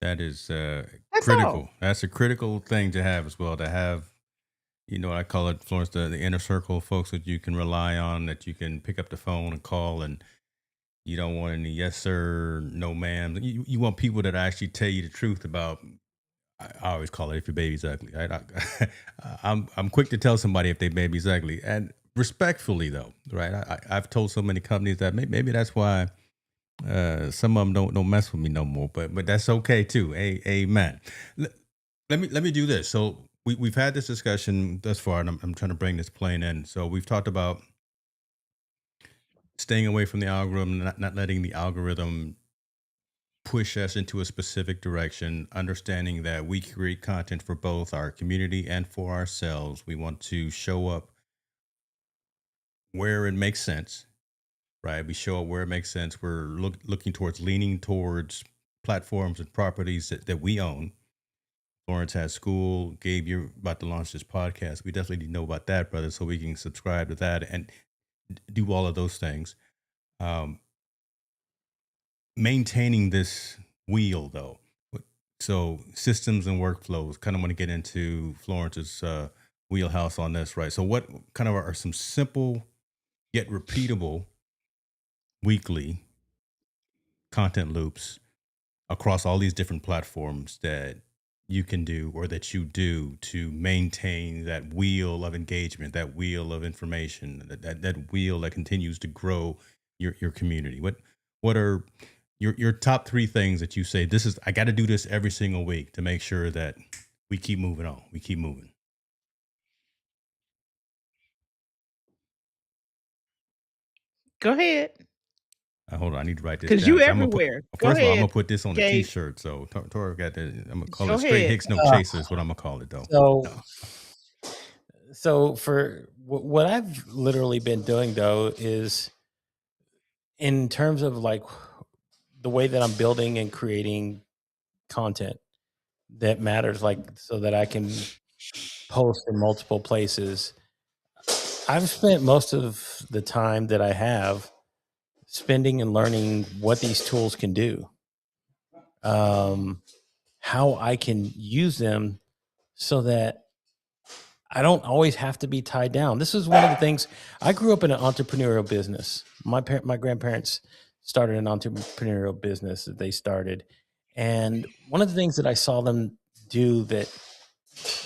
That is That's critical. all. That's a critical thing to have as well. To have, I call it, Florence, the inner circle of folks that you can rely on, that you can pick up the phone and call, and you don't want any yes sir, no ma'am. You want people that actually tell you the truth about. I always call it, if your baby's ugly. Right? I'm quick to tell somebody if their baby's ugly, and respectfully though, right? I've told so many companies that maybe that's why some of them don't mess with me no more. But that's okay too. Amen. L- let me do this. So we've had this discussion thus far, and I'm trying to bring this plane in. So we've talked about staying away from the algorithm, not letting the algorithm push us into a specific direction, understanding that we create content for both our community and for ourselves. We want to show up where it makes sense, right? We show up where it makes sense. We're looking towards leaning towards platforms and properties that we own. Florence has school. Gabe, you're about to launch this podcast. We definitely need to know about that, brother, so we can subscribe to that and do all of those things. Um, Maintaining this wheel though, so systems and workflows, kind of want to get into Florence's wheelhouse on this, right? So what kind of are some simple yet repeatable weekly content loops across all these different platforms that you can do, or that you do, to maintain that wheel of engagement, that wheel of information, that wheel that continues to grow your community? What are your top three things that you say, this is, I got to do this every single week to make sure that we keep moving on, we keep moving? Go ahead, Hold on, I need to write this because down you because I'm gonna put. everywhere. Go First of all, I'm gonna ahead, put this on a Gabe. T-shirt. So Tora got that. I'm gonna call Go it straight ahead. Hicks no Uh, chaser. Is what I'm gonna call it though. so, No. so for what I've literally been doing though is in terms of like the way that I'm building and creating content that matters, like so that I can post in multiple places. I've spent most of the time that I have spending and learning what these tools can do, how I can use them so that I don't always have to be tied down. This is one of the things. I grew up in an entrepreneurial business. My grandparents started an entrepreneurial business that they started, and one of the things that I saw them do that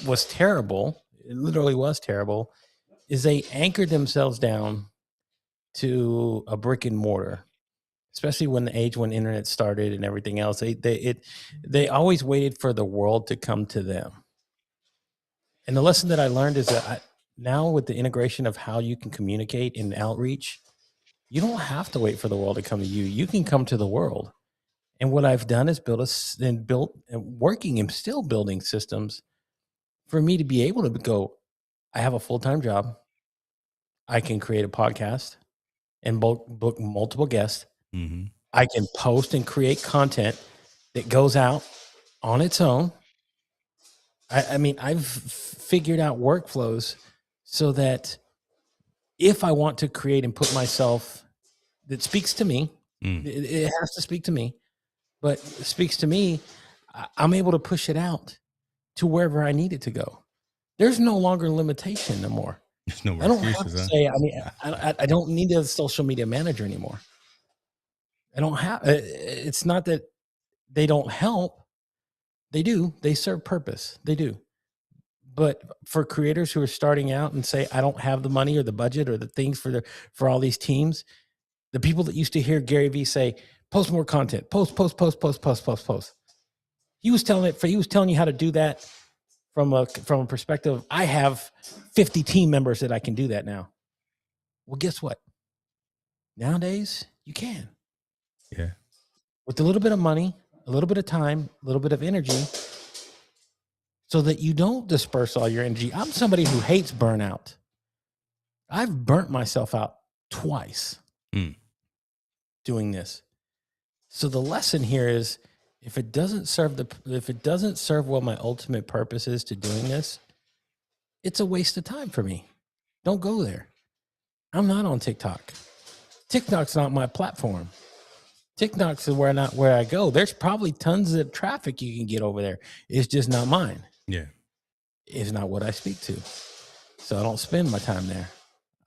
was terrible, it literally was terrible, is they anchored themselves down to a brick and mortar, especially when the age when internet started and everything else. They always waited for the world to come to them. And the lesson that I learned is that now with the integration of how you can communicate and outreach, you don't have to wait for the world to come to you. You can come to the world. And what I've done is built and working and still building systems for me to be able to go, I have a full-time job. I can create a podcast and book multiple guests. Mm-hmm. I can post and create content that goes out on its own. I mean, I've figured out workflows so that if I want to create and put myself that speaks to me, it has to speak to me, but it speaks to me, I'm able to push it out to wherever I need it to go. There's no longer limitation no more. There's no more I don't have excuses, to huh? say, I mean, I don't need a social media manager anymore. I don't have, it's not that they don't help. They do. They serve purpose. They do. But for creators who are starting out and say, I don't have the money or the budget or the things for all these teams, the people that used to hear Gary Vee say, post more content, post. He was telling you how to do that from a perspective of, I have 50 team members that I can do that now. Well, guess what? Nowadays, you can. Yeah. With a little bit of money, a little bit of time, a little bit of energy, so that you don't disperse all your energy. I'm somebody who hates burnout. I've burnt myself out twice doing this. So the lesson here is, if it doesn't serve what my ultimate purpose is to doing this, it's a waste of time for me. Don't go there. I'm not on TikTok. TikTok's not my platform. TikTok's where I go. There's probably tons of traffic you can get over there. It's just not mine. Yeah. It's not what I speak to. So I don't spend my time there.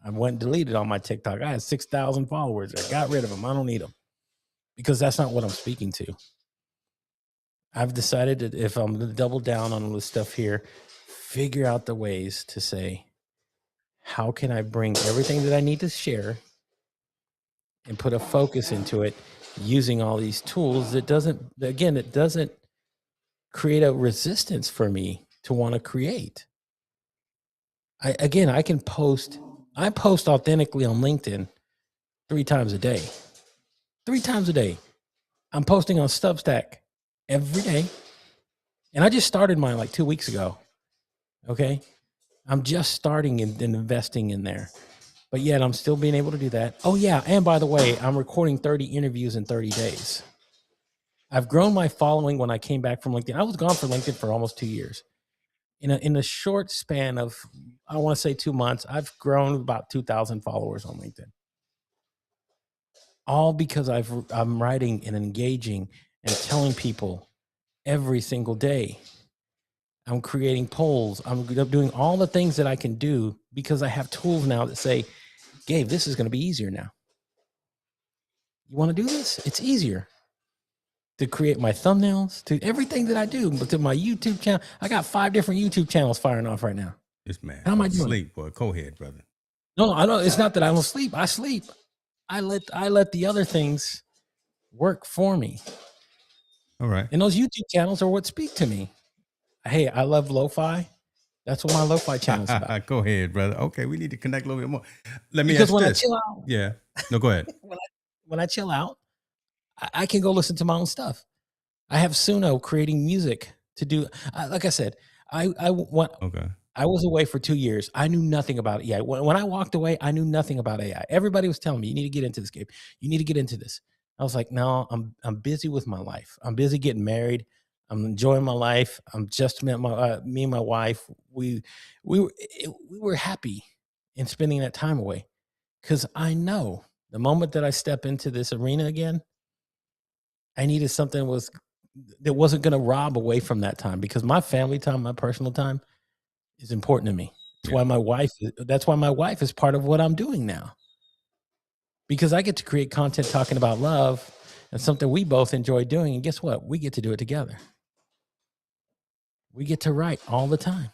I went and deleted all my TikTok. I had 6,000 followers. I got rid of them. I don't need them because that's not what I'm speaking to. I've decided that if I'm going to double down on all this stuff here, figure out the ways to say, how can I bring everything that I need to share and put a focus into it using all these tools that doesn't create a resistance for me to want to create. I can post authentically on LinkedIn 3 times a day. 3 times a day. I'm posting on Substack every day. And I just started mine like 2 weeks ago. Okay. I'm just starting and investing in there. But yet I'm still being able to do that. Oh yeah. And by the way, I'm recording 30 interviews in 30 days. I've grown my following when I came back from LinkedIn. I was gone for LinkedIn for almost 2 years. In a short span of, I want to say 2 months, I've grown about 2,000 followers on LinkedIn. All because I'm writing and engaging and telling people every single day. I'm creating polls. I'm doing all the things that I can do because I have tools now that say, Gabe, this is going to be easier now. You want to do this? It's easier to create my thumbnails, to everything that I do, but to my YouTube channel. I got 5 different YouTube channels firing off right now. This man. How am I doing? Sleep, boy. Go ahead, brother. No, I don't. It's not that I don't sleep. I sleep. I let the other things work for me. All right. And those YouTube channels are what speak to me. Hey, I love lo-fi. That's what my lo-fi channel is about. Go ahead, brother. Okay, we need to connect a little bit more. Let me Because ask when this. I chill out, Yeah. No, go ahead. when I chill out, I can go listen to my own stuff. I have Suno creating music to do. Like I said, I was away for 2 years. I knew nothing about AI. When I walked away, I knew nothing about AI. Everybody was telling me, you need to get into this, Gabe. You need to get into this. I was like, no, I'm busy with my life. I'm busy getting married. I'm enjoying my life. I'm just met me and my wife. We were happy in spending that time away because I know the moment that I step into this arena again, I needed something that wasn't going to rob away from that time because my family time, my personal time is important to me. That's why my wife is part of what I'm doing now. Because I get to create content talking about love and something we both enjoy doing. And guess what? We get to do it together. We get to write all the time.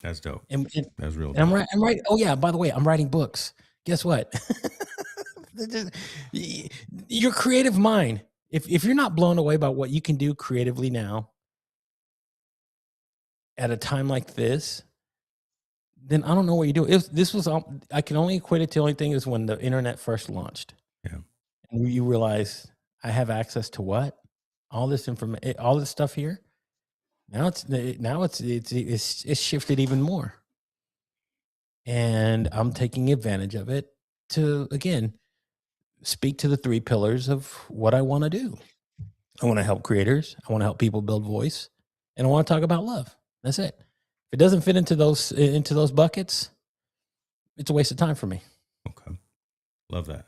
That's dope. And that's real. And I'm right. Oh yeah. By the way, I'm writing books. Guess what? Your creative mind. If you're not blown away by what you can do creatively now at a time like this, then I don't know what you do. I can only equate it to the only thing is when the internet first launched. Yeah. And you realize I have access to what? All this information, all this stuff here. Now it's shifted even more. And I'm taking advantage of it to, again, speak to the 3 pillars of what I want to do. I want to help creators. I want to help people build voice. And I want to talk about love. That's it. If it doesn't fit into those buckets, it's a waste of time for me. Okay. Love that.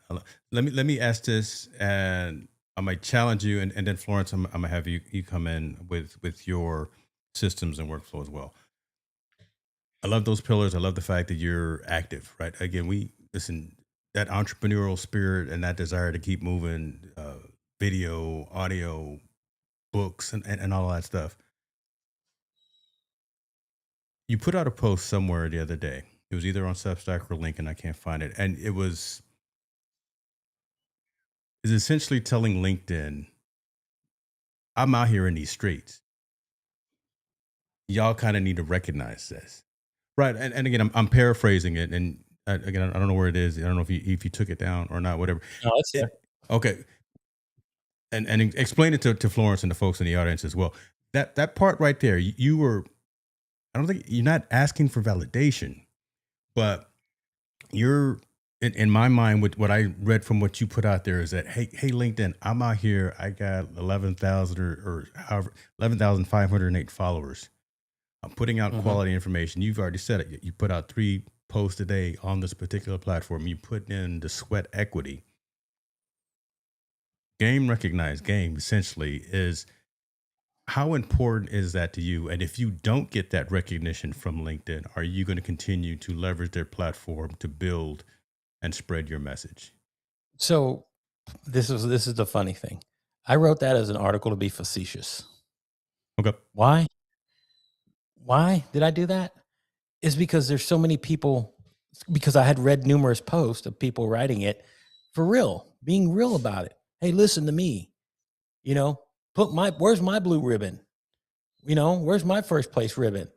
Let me ask this, and I might challenge you, and then Florence, I'm gonna have you come in with your systems and workflow as well. I love those pillars. I love the fact that you're active, right? Again, that entrepreneurial spirit and that desire to keep moving, video, audio, books, and all that stuff. You put out a post somewhere the other day. It was either on Substack or LinkedIn. I can't find it. And is essentially telling LinkedIn, I'm out here in these streets. Y'all kind of need to recognize this. Right. And again, I'm paraphrasing it. And again, I don't know where it is. I don't know if you took it down or not, whatever. No, it's there. Okay. And explain it to Florence and the folks in the audience as well. That part right there, I don't think you're not asking for validation, but you're in my mind with what I read from what you put out there is that, hey, LinkedIn, I'm out here. I got 11,000 or however, 11,508 followers. I'm putting out quality information. You've already said it. You put out 3 posts a day on this particular platform. You put in the sweat equity. Game recognized game essentially is how important is that to you? And if you don't get that recognition from LinkedIn, are you going to continue to leverage their platform to build and spread your message? So this is the funny thing. I wrote that as an article to be facetious. Okay. Why? Why did I do that? Is because there's so many people, because I had read numerous posts of people writing it for real, being real about it. Hey, listen to me. You know, where's my blue ribbon? Where's my first place ribbon?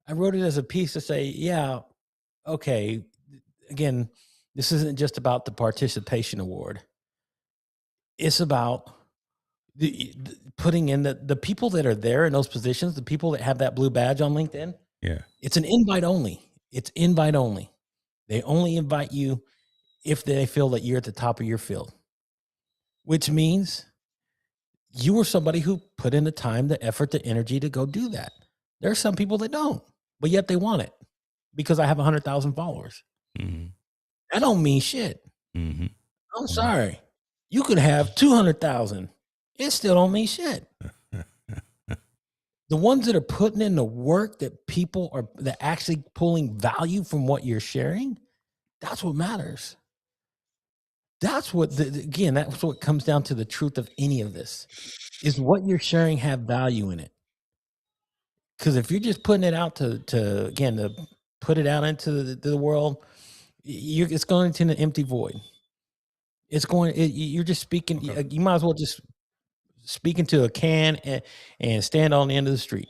I wrote it as a piece to say, yeah, okay. Again, this isn't just about the participation award. It's about putting in the people that are there in those positions, the people that have that blue badge on LinkedIn. Yeah. It's an invite only. It's invite only. They only invite you if they feel that you're at the top of your field, which means you were somebody who put in the time, the effort, the energy to go do that. There are some people that don't, but yet they want it because I have 100,000 followers. Mm-hmm. That don't mean shit. Mm-hmm. I'm sorry. You could have 200,000. It still don't mean shit. The ones that are putting in the work that people are that actually pulling value from what you're sharing, that's what matters. That's what again, that's what comes down to the truth of any of this. Is what you're sharing have value in it? Because if you're just putting it out to put it out into the world, it's going into an empty void. You're just speaking. Okay. You might as well just speak into a can and stand on the end of the street.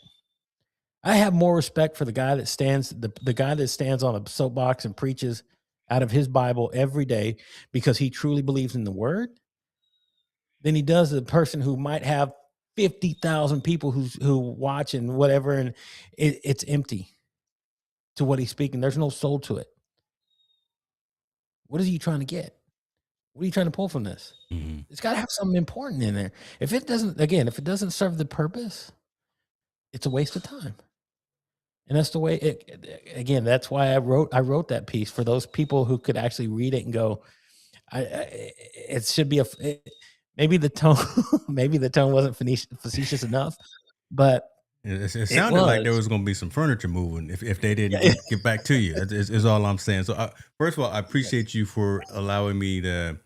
I have more respect for the guy that stands the guy that stands on a soapbox and preaches out of his Bible every day because he truly believes in the word than he does the person who might have 50,000 people who watch and whatever, and it's empty to what he's speaking. There's no soul to it. What is he trying to get? What are you trying to pull from this? Mm-hmm. It's got to have something important in there. If it doesn't serve the purpose, it's a waste of time. And that's the way again, that's why I wrote that piece for those people who could actually read it and go, it should be maybe the tone, maybe the tone wasn't facetious enough, but It sounded like there was going to be some furniture moving if they didn't get back to you. Is all I'm saying. So first of all, I appreciate you for allowing me to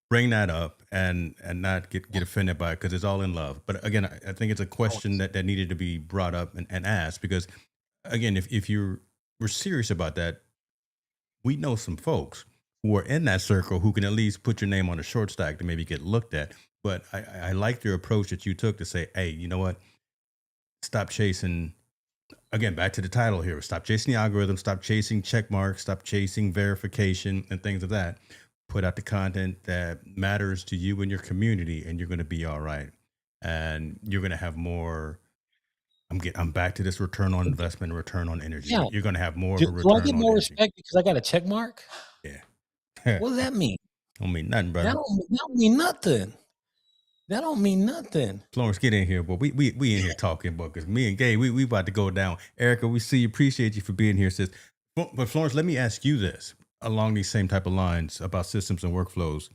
bring that up and not get offended by it because it's all in love. But again, I think it's a question that needed to be brought up and asked because again, if we're serious about that, we know some folks who are in that circle who can at least put your name on a short stack to maybe get looked at. But I like your approach that you took to say, hey, you know what? Stop chasing. Again, back to the title here. Stop chasing the algorithm. Stop chasing check marks. Stop chasing verification and things of that. Put out the content that matters to you and your community, and you're going to be all right. And you're going to have more. I'm back to this return on investment, return on energy. Yeah. You're going to have more Do of a I return get on more energy. respect because I got a check mark? Yeah. What does that mean? Don't mean nothing, brother. That don't mean nothing. That don't mean nothing. Florence, get in here, boy. We in here talking, boy, because me and Gabe, we about to go down. Erica, we see you. Appreciate you for being here, sis. But Florence, let me ask you this along these same type of lines about systems and workflows,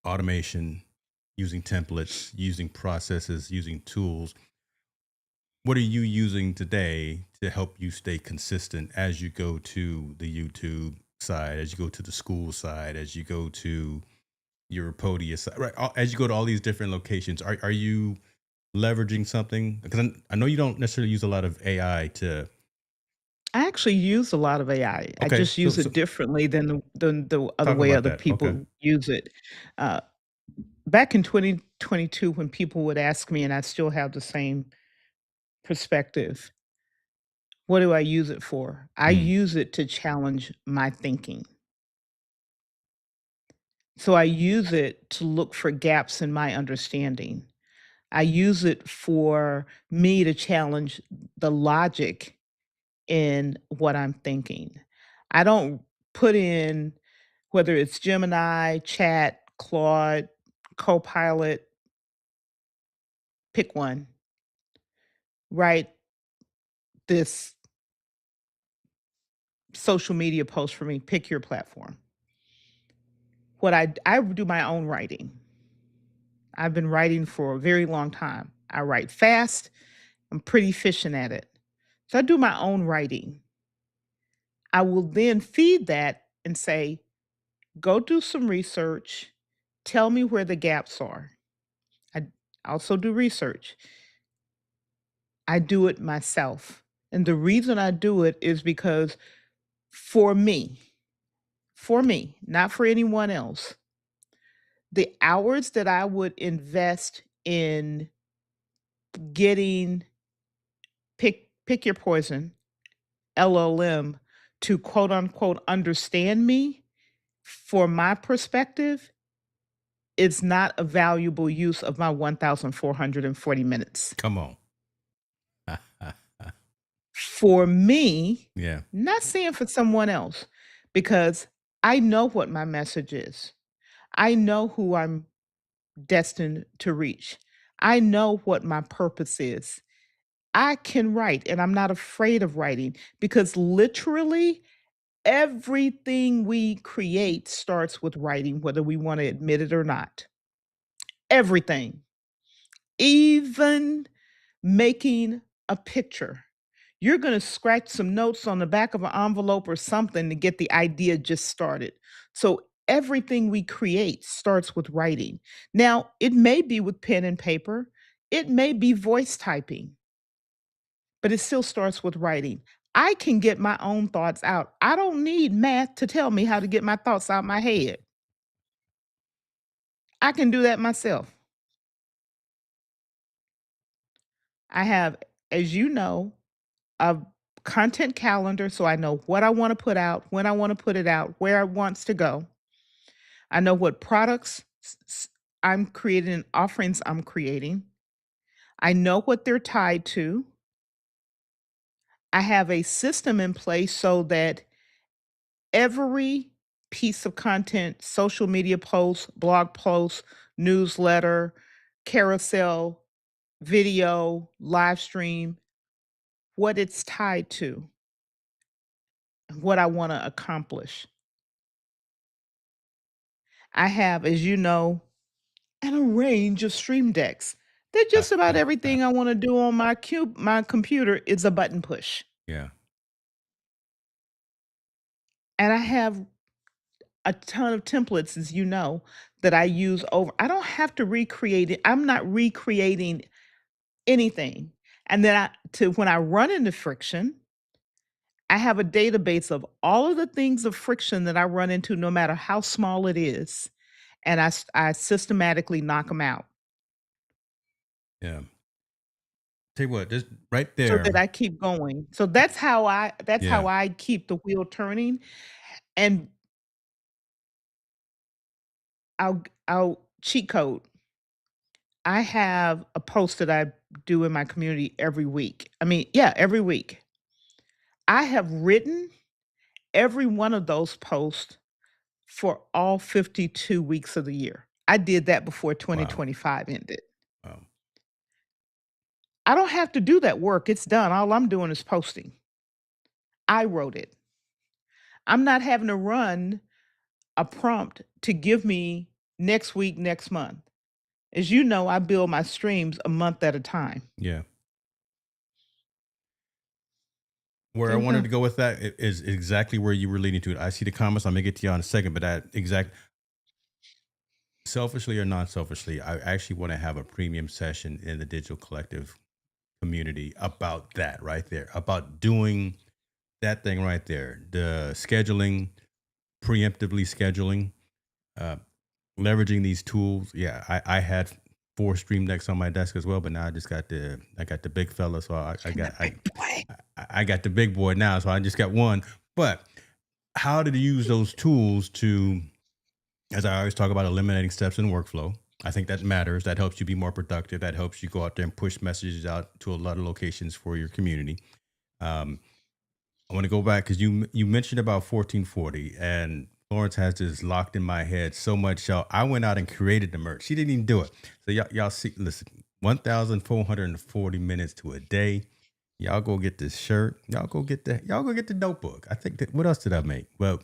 automation, using templates, using processes, using tools. What are you using today to help you stay consistent as you go to the YouTube side, as you go to the school side, as you go to your Podia side, right? As you go to all these different locations, are you leveraging something? Because I know you don't necessarily use a lot of AI to. I actually use a lot of AI. I Okay, just use so it differently than the other talk way about other that. Okay. people use it. Uh, Back in 2022, when people would ask me, and I still have the same perspective, what do I use it for? I Mm, use it to challenge my thinking. So I use it to look for gaps in my understanding. I use it for me to challenge the logic in what I'm thinking. I don't put in whether it's Gemini, Chat, Claude, Copilot, pick one, write this social media post for me, pick your platform. I do my own writing. I've been writing for a very long time. I write fast. I'm pretty efficient at it. So I do my own writing. I will then feed that and say, go do some research. Tell me where the gaps are. I also do research. I do it myself. And the reason I do it is because for me, not for anyone else, the hours that I would invest in getting pick your poison, LLM, to quote unquote understand me for my perspective is not a valuable use of my 1,440 minutes. Come on. For me, Yeah. not saying for someone else, because I know what my message is. I know who I'm destined to reach. I know what my purpose is. I can write and I'm not afraid of writing because literally everything we create starts with writing, whether we want to admit it or not. Everything, even making a picture. You're going to scratch some notes on the back of an envelope or something to get the idea just started. So everything we create starts with writing. Now, it may be with pen and paper, it may be voice typing, but it still starts with writing. I can get my own thoughts out. I don't need math to tell me how to get my thoughts out my head. I can do that myself. I have, as you know, a content calendar so I know what I want to put out, when I want to put it out, where it wants to go. I know what products I'm creating and offerings I'm creating. I know what they're tied to. I have a system in place so that every piece of content, social media post, blog post, newsletter, carousel, video, live stream, what it's tied to, what I want to accomplish. I have, as you know, an range of stream decks. They're just about everything I want to do on my computer is a button push. Yeah. And I have a ton of templates, as you know, that I use over. I don't have to recreate it. I'm not recreating anything. And then when I run into friction, I have a database of all of the things of friction that I run into, no matter how small it is, and I systematically knock them out Yeah. Tell you what, just right so that there. I keep going. So that's how I Yeah. keep the wheel turning. And I'll cheat code. I have a post that I do in my community every week. I mean, yeah, every week. I have written every one of those posts for all 52 weeks of the year. I did that before Wow. 2025 ended. Wow. I don't have to do that work. It's done. All I'm doing is posting. I wrote it. I'm not having to run a prompt to give me next week, next month. As you know, I build my streams a month at a time. Yeah. Where I There you wanted go. to go with that is exactly where you were leading to it. I see the comments. I'm gonna get to you in a second, but that exact selfishly or non-selfishly, I actually want to have a premium session in the digital collective community about that right there, about doing that thing right there, the scheduling, preemptively scheduling, uh, leveraging these tools. Yeah, I had 4 stream decks on my desk as well, but now I got the big fella, so I And the got big boy. I got the big boy now, so I just got one. But how to use those tools to, as I always talk about, eliminating steps in workflow. I think that matters. That helps you be more productive. That helps you go out there and push messages out to a lot of locations for your community. Um, I want to go back because you mentioned about 1440, and Florence has this locked in my head so much. So I went out and created the merch. She didn't even do it. So y'all see, listen, 1,440 minutes to a day. Y'all go get this shirt. Y'all go get the notebook. I think that, what else did I make? Well,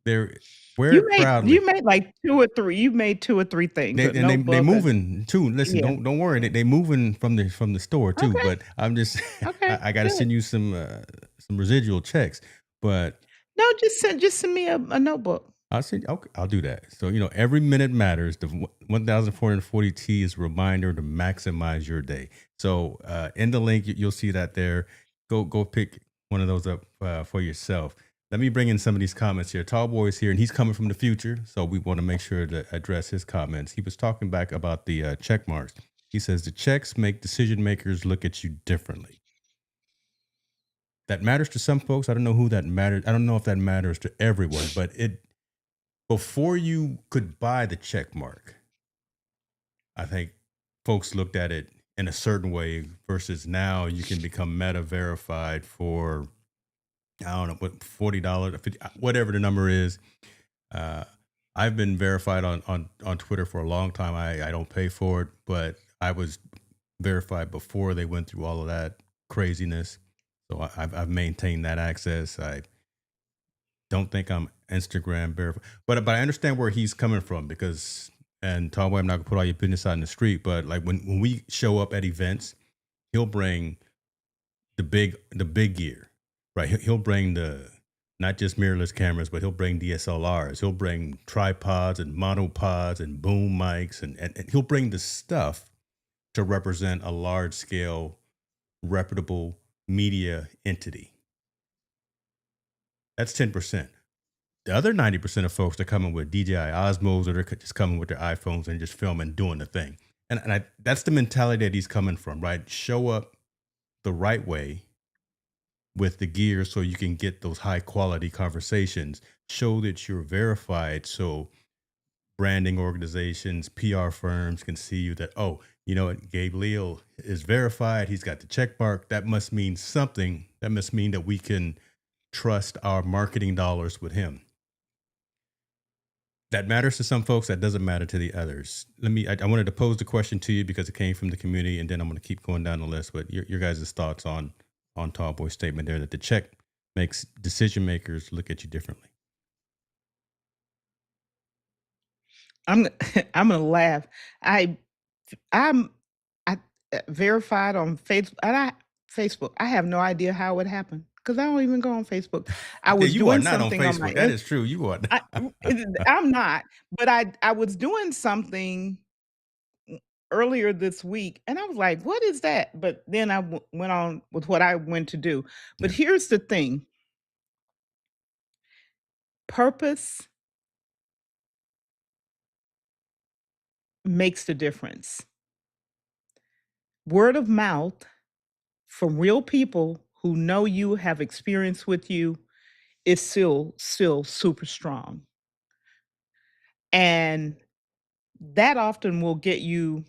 They're wear it proudly. You made like 2 or 3 you made 2 or 3 things, a They notebook, moving too. Listen, yeah. don't worry. They moving from the store too. Okay, But I'm just okay, I got to good. send you some residual checks. But No, just send me a notebook. I'll send. Okay, I'll do that. So every minute matters. The 1440T is a reminder to maximize your day. So in the link, you'll see that there. Go pick one of those up for yourself. Let me bring in some of these comments here. Tall Boy is here, and he's coming from the future, so we want to make sure to address his comments. He was talking back about the check marks. He says the checks make decision makers look at you differently. That matters to some folks. I don't know who that matters. I don't know if that matters to everyone, but before you could buy the check mark, I think folks looked at it in a certain way versus now you can become meta verified for, I don't know, what, $40, 50, whatever the number is. Uh, I've been verified on Twitter for a long time. I don't pay for it, but I was verified before they went through all of that craziness. So I've maintained that access. I don't think I'm Instagram verified, but I understand where he's coming from because, and Tallboy, I'm not gonna put all your business out in the street, but like when we show up at events, he'll bring the big gear, right? He'll bring the not just mirrorless cameras, but he'll bring DSLRs. He'll bring tripods and monopods and boom mics, and he'll bring the stuff to represent a large scale, reputable media entity. That's 10%. The other 90% of folks, they're coming with DJI Osmos, or they're just coming with their iPhones and just filming, doing the thing. And that's the mentality that he's coming from, right? Show up the right way with the gear so you can get those high quality conversations. Show that you're verified so branding organizations, PR firms can see you that, oh, you know what, Gabe Leal is verified. He's got the check mark. That must mean something. That must mean that we can trust our marketing dollars with him. That matters to some folks. That doesn't matter to the others. I wanted to pose the question to you because it came from the community, and then I'm going to keep going down the list. But your guys' thoughts on Tallboy's statement there that the check makes decision makers look at you differently. I'm I'm gonna laugh. I'm I verified on Facebook. I have no idea how it happened because I don't even go on Facebook. I Okay, was you are doing not on something on my Facebook. That is true. You are. I, I'm not, but I was doing something earlier this week, and I was like, "What is that?" But then I went on with what I went to do. But Yeah. here's the thing: purpose makes the difference. Word of mouth from real people who know you, have experience with you, is still super strong. And that often will get you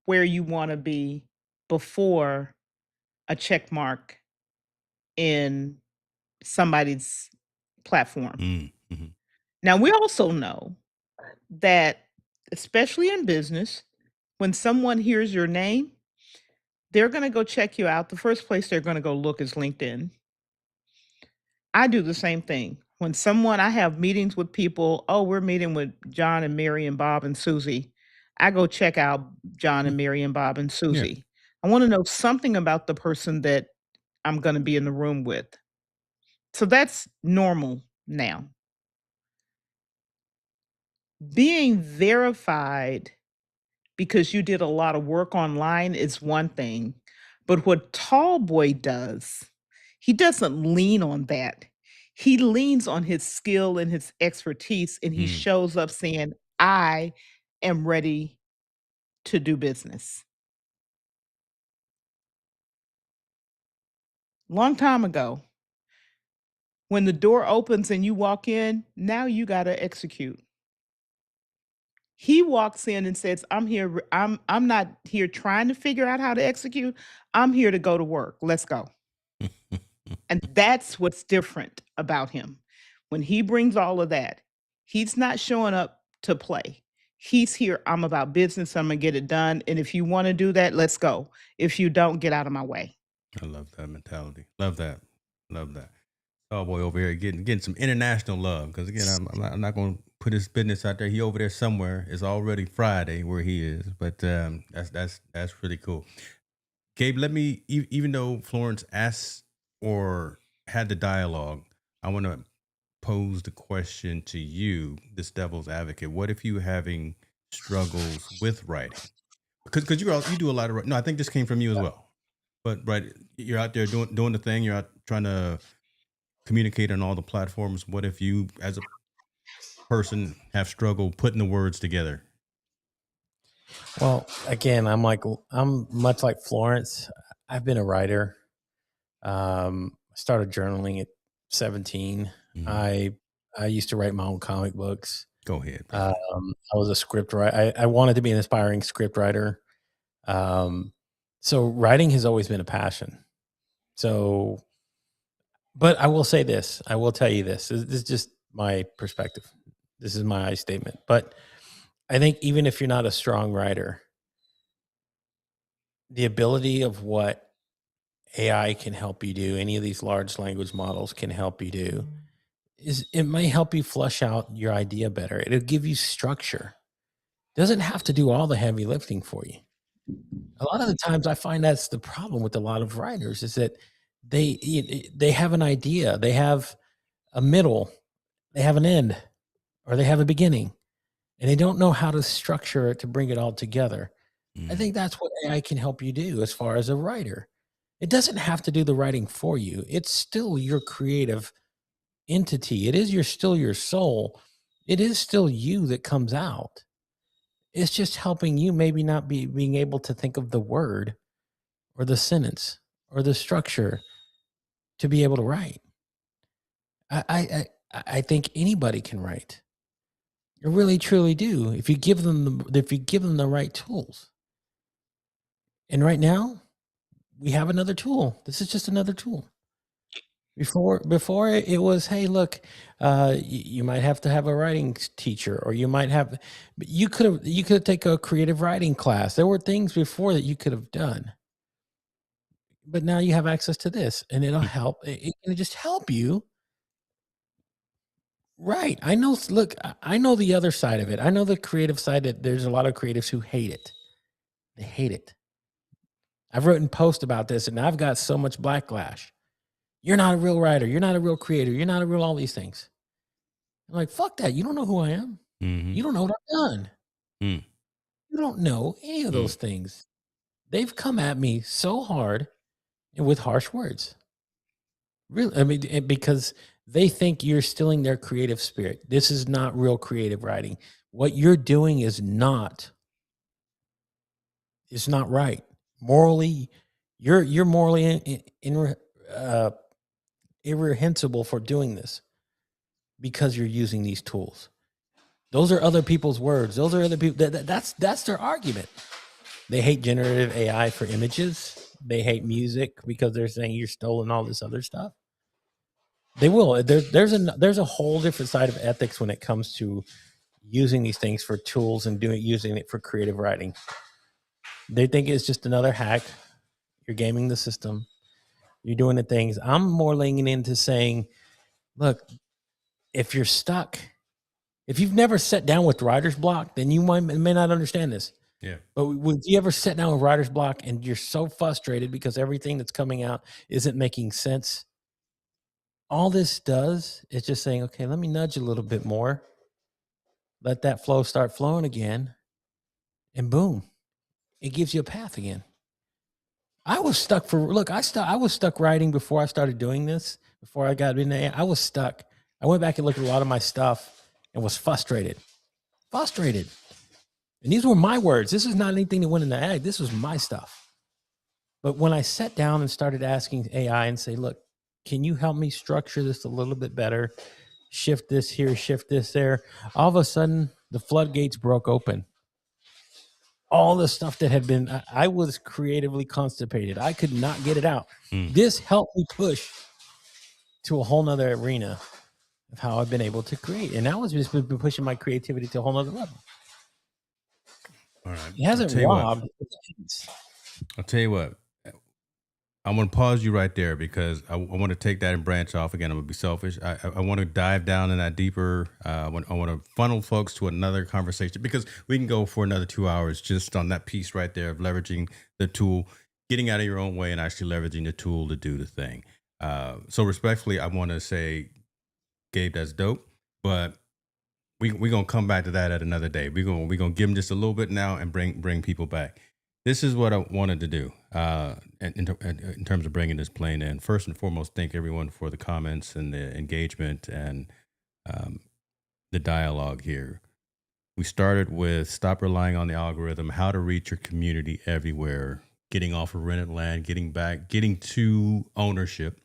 where you want to be before a check mark in somebody's platform. Mm-hmm. Now, we also know that, especially in business, when someone hears your name, they're going to go check you out. The first place they're going to go look is LinkedIn. I do the same thing. When I have meetings with people, oh, we're meeting with John and Mary and Bob and Susie. I go check out John and Mary and Bob and Yeah. Susie. I want to know something about the person that I'm going to be in the room with. So that's normal now. Being verified because you did a lot of work online is one thing. But what Tall Boy does, he doesn't lean on that. He leans on his skill and his expertise, and he Mm. shows up saying, I am ready to do business. Long time ago, when the door opens and you walk in, now you got to execute. He walks in and says, "I'm here. I'm not here trying to figure out how to execute. I'm here to go to work. Let's go." And that's what's different about him. When he brings all of that, he's not showing up to play. He's here. I'm about business. I'm gonna get it done. And if you want to do that, let's go. If you don't, get out of my way. I love that mentality. Love that. Love that. Oh boy, over here getting some international love. Because again, I'm not going to put his business out there. He over there somewhere. It's already Friday where he is, but that's really cool. Gabe, let me even though Florence asked or had the dialogue, I want to pose the question to you, this devil's advocate. What if you having struggles with writing? Because you do a lot of no, I think this came from you as well. But right, you're out there doing the thing. You're out trying to communicate on all the platforms. What if you, as a person, have struggled putting the words together? Well, again, I'm much like Florence. I've been a writer. I started journaling at 17. Mhm. I used to write my own comic books. Go ahead, brother. I was a script writer. I wanted to be an aspiring script writer. So writing has always been a passion. So, but I will say this. I will tell you this. This is just my perspective. This is my statement. But I think even if you're not a strong writer, the ability of what AI can help you do, any of these large language models can help you do, is it may help you flush out your idea better. It'll give you structure. Doesn't have to do all the heavy lifting for you. A lot of the times I find that's the problem with a lot of writers is that they have an idea, they have a middle, they have an end, or they have a beginning, and they don't know how to structure it to bring it all together. I Mm. think that's what AI can help you do as far as a writer. It doesn't have to do the writing for you. It's still your creative entity. It is still your soul. It is still you that comes out. It's just helping you maybe not being able to think of the word or the sentence or the structure to be able to write. I think anybody can write. I really truly do if you give them the right tools. And right now, we have another tool. This is just another tool. Before it was, hey, look, you might have to have a writing teacher, or you might have, but you could take a creative writing class. There were things before that you could have done, but now you have access to this, and it'll Mm. help. It can just help you. Right. I know. Look, I know the other side of it. I know the creative side that there's a lot of creatives who hate it. They hate it. I've written posts about this, and I've got so much backlash. You're not a real writer. You're not a real creator. You're not a real all these things. I'm like, fuck that. You don't know who I am. Mm-hmm. You don't know what I've done. Mm. You don't know any of Mm. those things. They've come at me so hard and with harsh words. Really, I mean, because they think you're stealing their creative spirit. This is not real creative writing. What you're doing is not right. Morally, you're morally uh, irrehensible for doing this because you're using these tools. Those are other people's words. Those are other people. That's their argument. They hate generative AI for images. They hate music because they're saying you're stolen all this other stuff. They will. There's a whole different side of ethics when it comes to using these things for tools and using it for creative writing. They think it's just another hack. You're gaming the system. You're doing the things. I'm more leaning into saying, look, if you're stuck, if you've never sat down with writer's block, then you may not understand this. Yeah. But would you ever sit down with writer's block and you're so frustrated because everything that's coming out isn't making sense? All this does is just saying, okay, let me nudge a little bit more. Let that flow start flowing again. And boom, it gives you a path again. I was stuck I was stuck writing before I started doing this, before I got in there. I was stuck. I went back and looked at a lot of my stuff and was frustrated. Frustrated. And these were my words. This is not anything that went in the ad. This was my stuff. But when I sat down and started asking AI and say, look, can you help me structure this a little bit better? Shift this here, shift this there. All of a sudden, the floodgates broke open. All the stuff that had been, I was creatively constipated. I could not get it out. Mm. This helped me push to a whole nother arena of how I've been able to create. And now it's just been pushing my creativity to a whole nother level. All right. It hasn't robbed. I'll tell you what. I'm going to pause you right there because I want to take that and branch off again. I'm going to be selfish. I want to dive down in that deeper. I want to funnel folks to another conversation because we can go for another 2 hours just on that piece right there of leveraging the tool, getting out of your own way and actually leveraging the tool to do the thing. So respectfully, I want to say, Gabe, that's dope, but we're gonna come back to that at another day. We're gonna give them just a little bit now and bring people back. This is what I wanted to do in terms of bringing this plane in. First and foremost, thank everyone for the comments and the engagement and um, the dialogue here. We started with stop relying on the algorithm, how to reach your community everywhere, getting off of rented land, getting to ownership,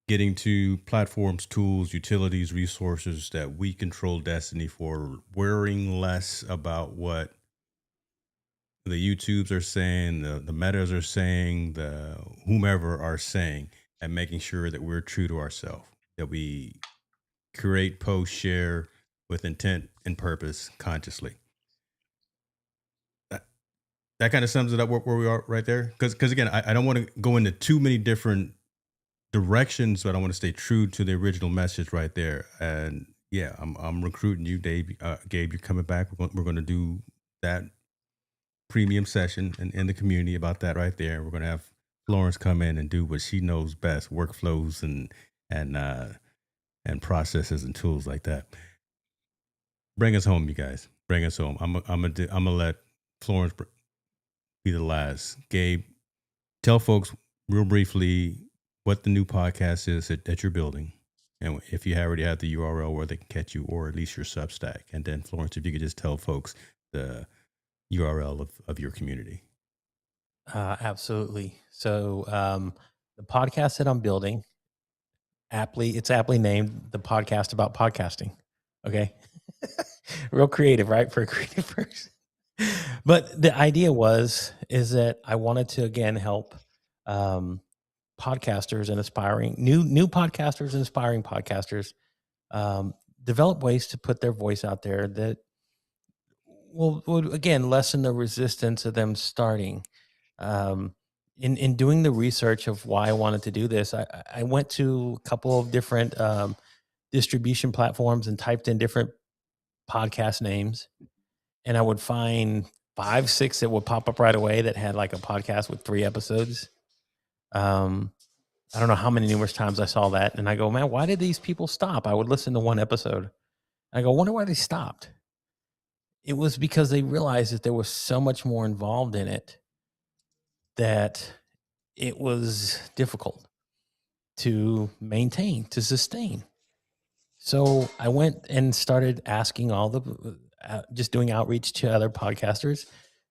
getting to platforms, tools, utilities, resources that we control destiny for, worrying less about what the YouTubes are saying, the metas are saying, the whomever are saying, and making sure that we're true to ourselves, that we create, post, share with intent and purpose consciously. That kind of sums it up where we are right there. Because again, I don't want to go into too many different directions, but I want to stay true to the original message right there. And yeah, I'm recruiting you, Dave. Gabe, you're coming back. We're going to do that premium session in the community about that right there. We're going to have Florence come in and do what she knows best, workflows and processes and tools like that. Bring us home, you guys. Bring us home. I'm gonna let Florence be the last. Gabe, tell folks real briefly what the new podcast is that you're building, and if you already have the URL where they can catch you, or at least your Substack. And then Florence, if you could just tell folks the URL of your community. Absolutely. So the podcast that I'm building, it's aptly named the podcast about podcasting. Okay. Real creative, right? For a creative person. But the idea is that I wanted to again help podcasters and aspiring new podcasters and aspiring podcasters develop ways to put their voice out there that will again lessen the resistance of them starting. In doing the research of why I wanted to do this, I went to a couple of different distribution platforms and typed in different podcast names, and I would find 5, 6 that would pop up right away that had like a podcast with 3 episodes. I don't know how many numerous times I saw that, and I go, man, why did these people stop? I would listen to one episode. I go, wonder why they stopped. It was because they realized that there was so much more involved in it that it was difficult to maintain, to sustain. So I went and started asking just doing outreach to other podcasters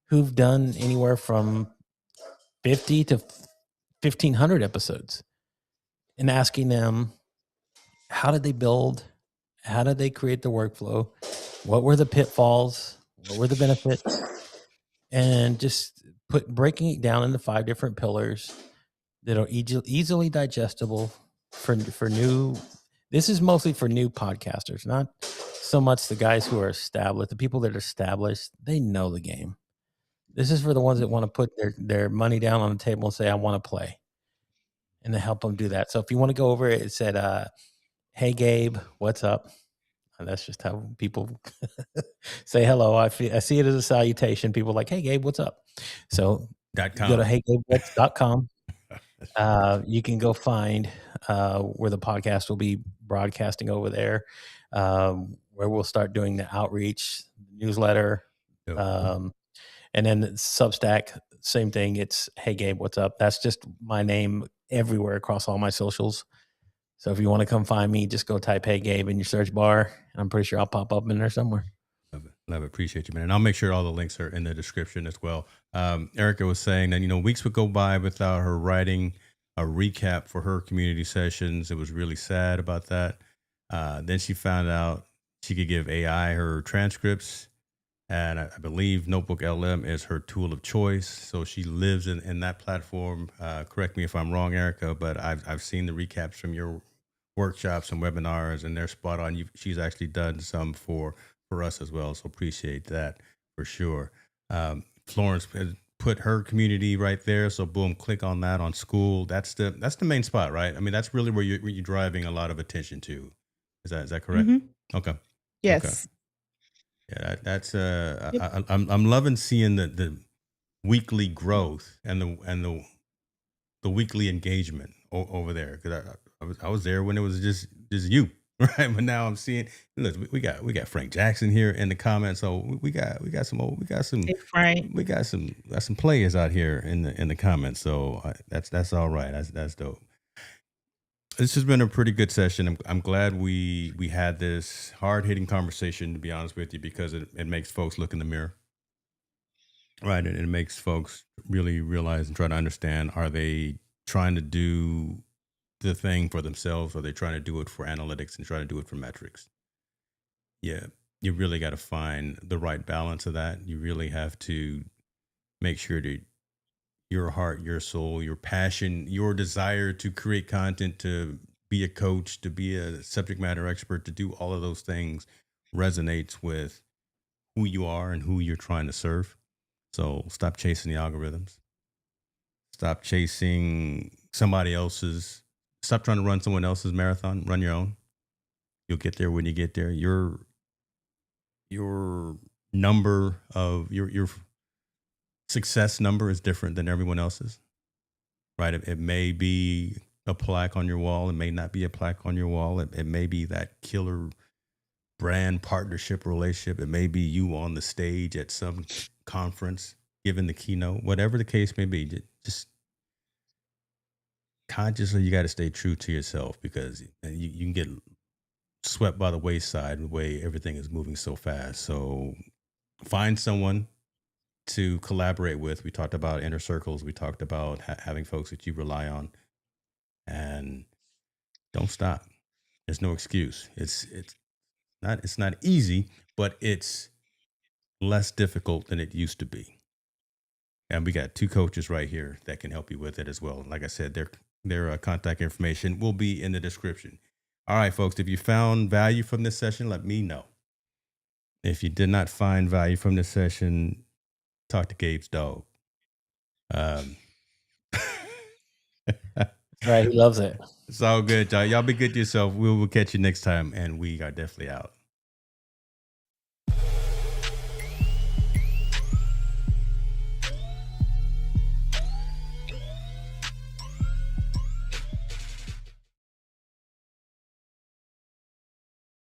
who've done anywhere from 50 to 1,500 episodes and asking them, how did they build? How did they create the workflow? What were the pitfalls? What were the benefits? And just breaking it down into 5 different pillars that are easily digestible for new. This is mostly for new podcasters, not so much the guys who are established. The people that are established, they know the game. This is for the ones that want to put their money down on the table and say, I want to play, and to help them do that. So if you want to go over it, it said, hey, Gabe, what's up? And that's just how people say hello. I see it as a salutation. People are like, hey, Gabe, what's up? So go to heygabe.com. You can go find where the podcast will be broadcasting over there, where we'll start doing the outreach, newsletter, and then Substack, same thing. It's Hey Gabe, what's up? That's just my name everywhere across all my socials. So if you want to come find me, just go type Hey Gabe in your search bar. I'm pretty sure I'll pop up in there somewhere. Love it. Appreciate you, man. And I'll make sure all the links are in the description as well. Erica was saying that, weeks would go by without her writing a recap for her community sessions. It was really sad about that. Then she found out she could give AI her transcripts. And I believe Notebook LM is her tool of choice. So she lives in that platform. Correct me if I'm wrong, Erica, but I've seen the recaps from your workshops and webinars, and they're spot on. She's actually done some for us as well. So appreciate that for sure. Florence, put her community right there. So boom, click on that on school. That's the main spot, right? I mean, that's really where you're driving a lot of attention to. Is that correct? Mhm. Okay. Okay. Yes. Yeah, that's Yep. I'm loving seeing the weekly growth and the weekly engagement over there, because I was there when it was just you, right? But now I'm seeing, look, we got Frank Jackson here in the comments, so we got some Hey, Frank. we got some players out here in the comments, so that's all right. That's dope. This has been a pretty good session. I'm glad we had this hard hitting conversation, to be honest with you, because it makes folks look in the mirror. Right. And it makes folks really realize and try to understand, are they trying to do the thing for themselves? Or are they trying to do it for analytics and trying to do it for metrics? Yeah. You really got to find the right balance of that. You really have to make sure that your heart, your soul, your passion, your desire to create content, to be a coach, to be a subject matter expert, to do all of those things resonates with who you are and who you're trying to serve. So stop chasing the algorithms. Stop chasing somebody else's. Stop trying to run someone else's marathon. Run your own. You'll get there when you get there. Your number of your success number is different than everyone else's. Right? It may be a plaque on your wall. It may not be a plaque on your wall. It may be that killer brand partnership relationship. It may be you on the stage at some conference giving the keynote. Whatever the case may be, just consciously you got to stay true to yourself, because you can get swept by the wayside the way everything is moving so fast. So find someone to collaborate with. We talked about inner circles. We talked about having folks that you rely on, and don't stop. There's no excuse. It's not easy, but it's less difficult than it used to be. And we got two coaches right here that can help you with it as well. Like I said, their contact information will be in the description. All right, folks, if you found value from this session, let me know. If you did not find value from this session, talk to Gabe's dog. Right. He loves it. It's all good, y'all. Y'all be good to yourself. We will catch you next time, and we are definitely out.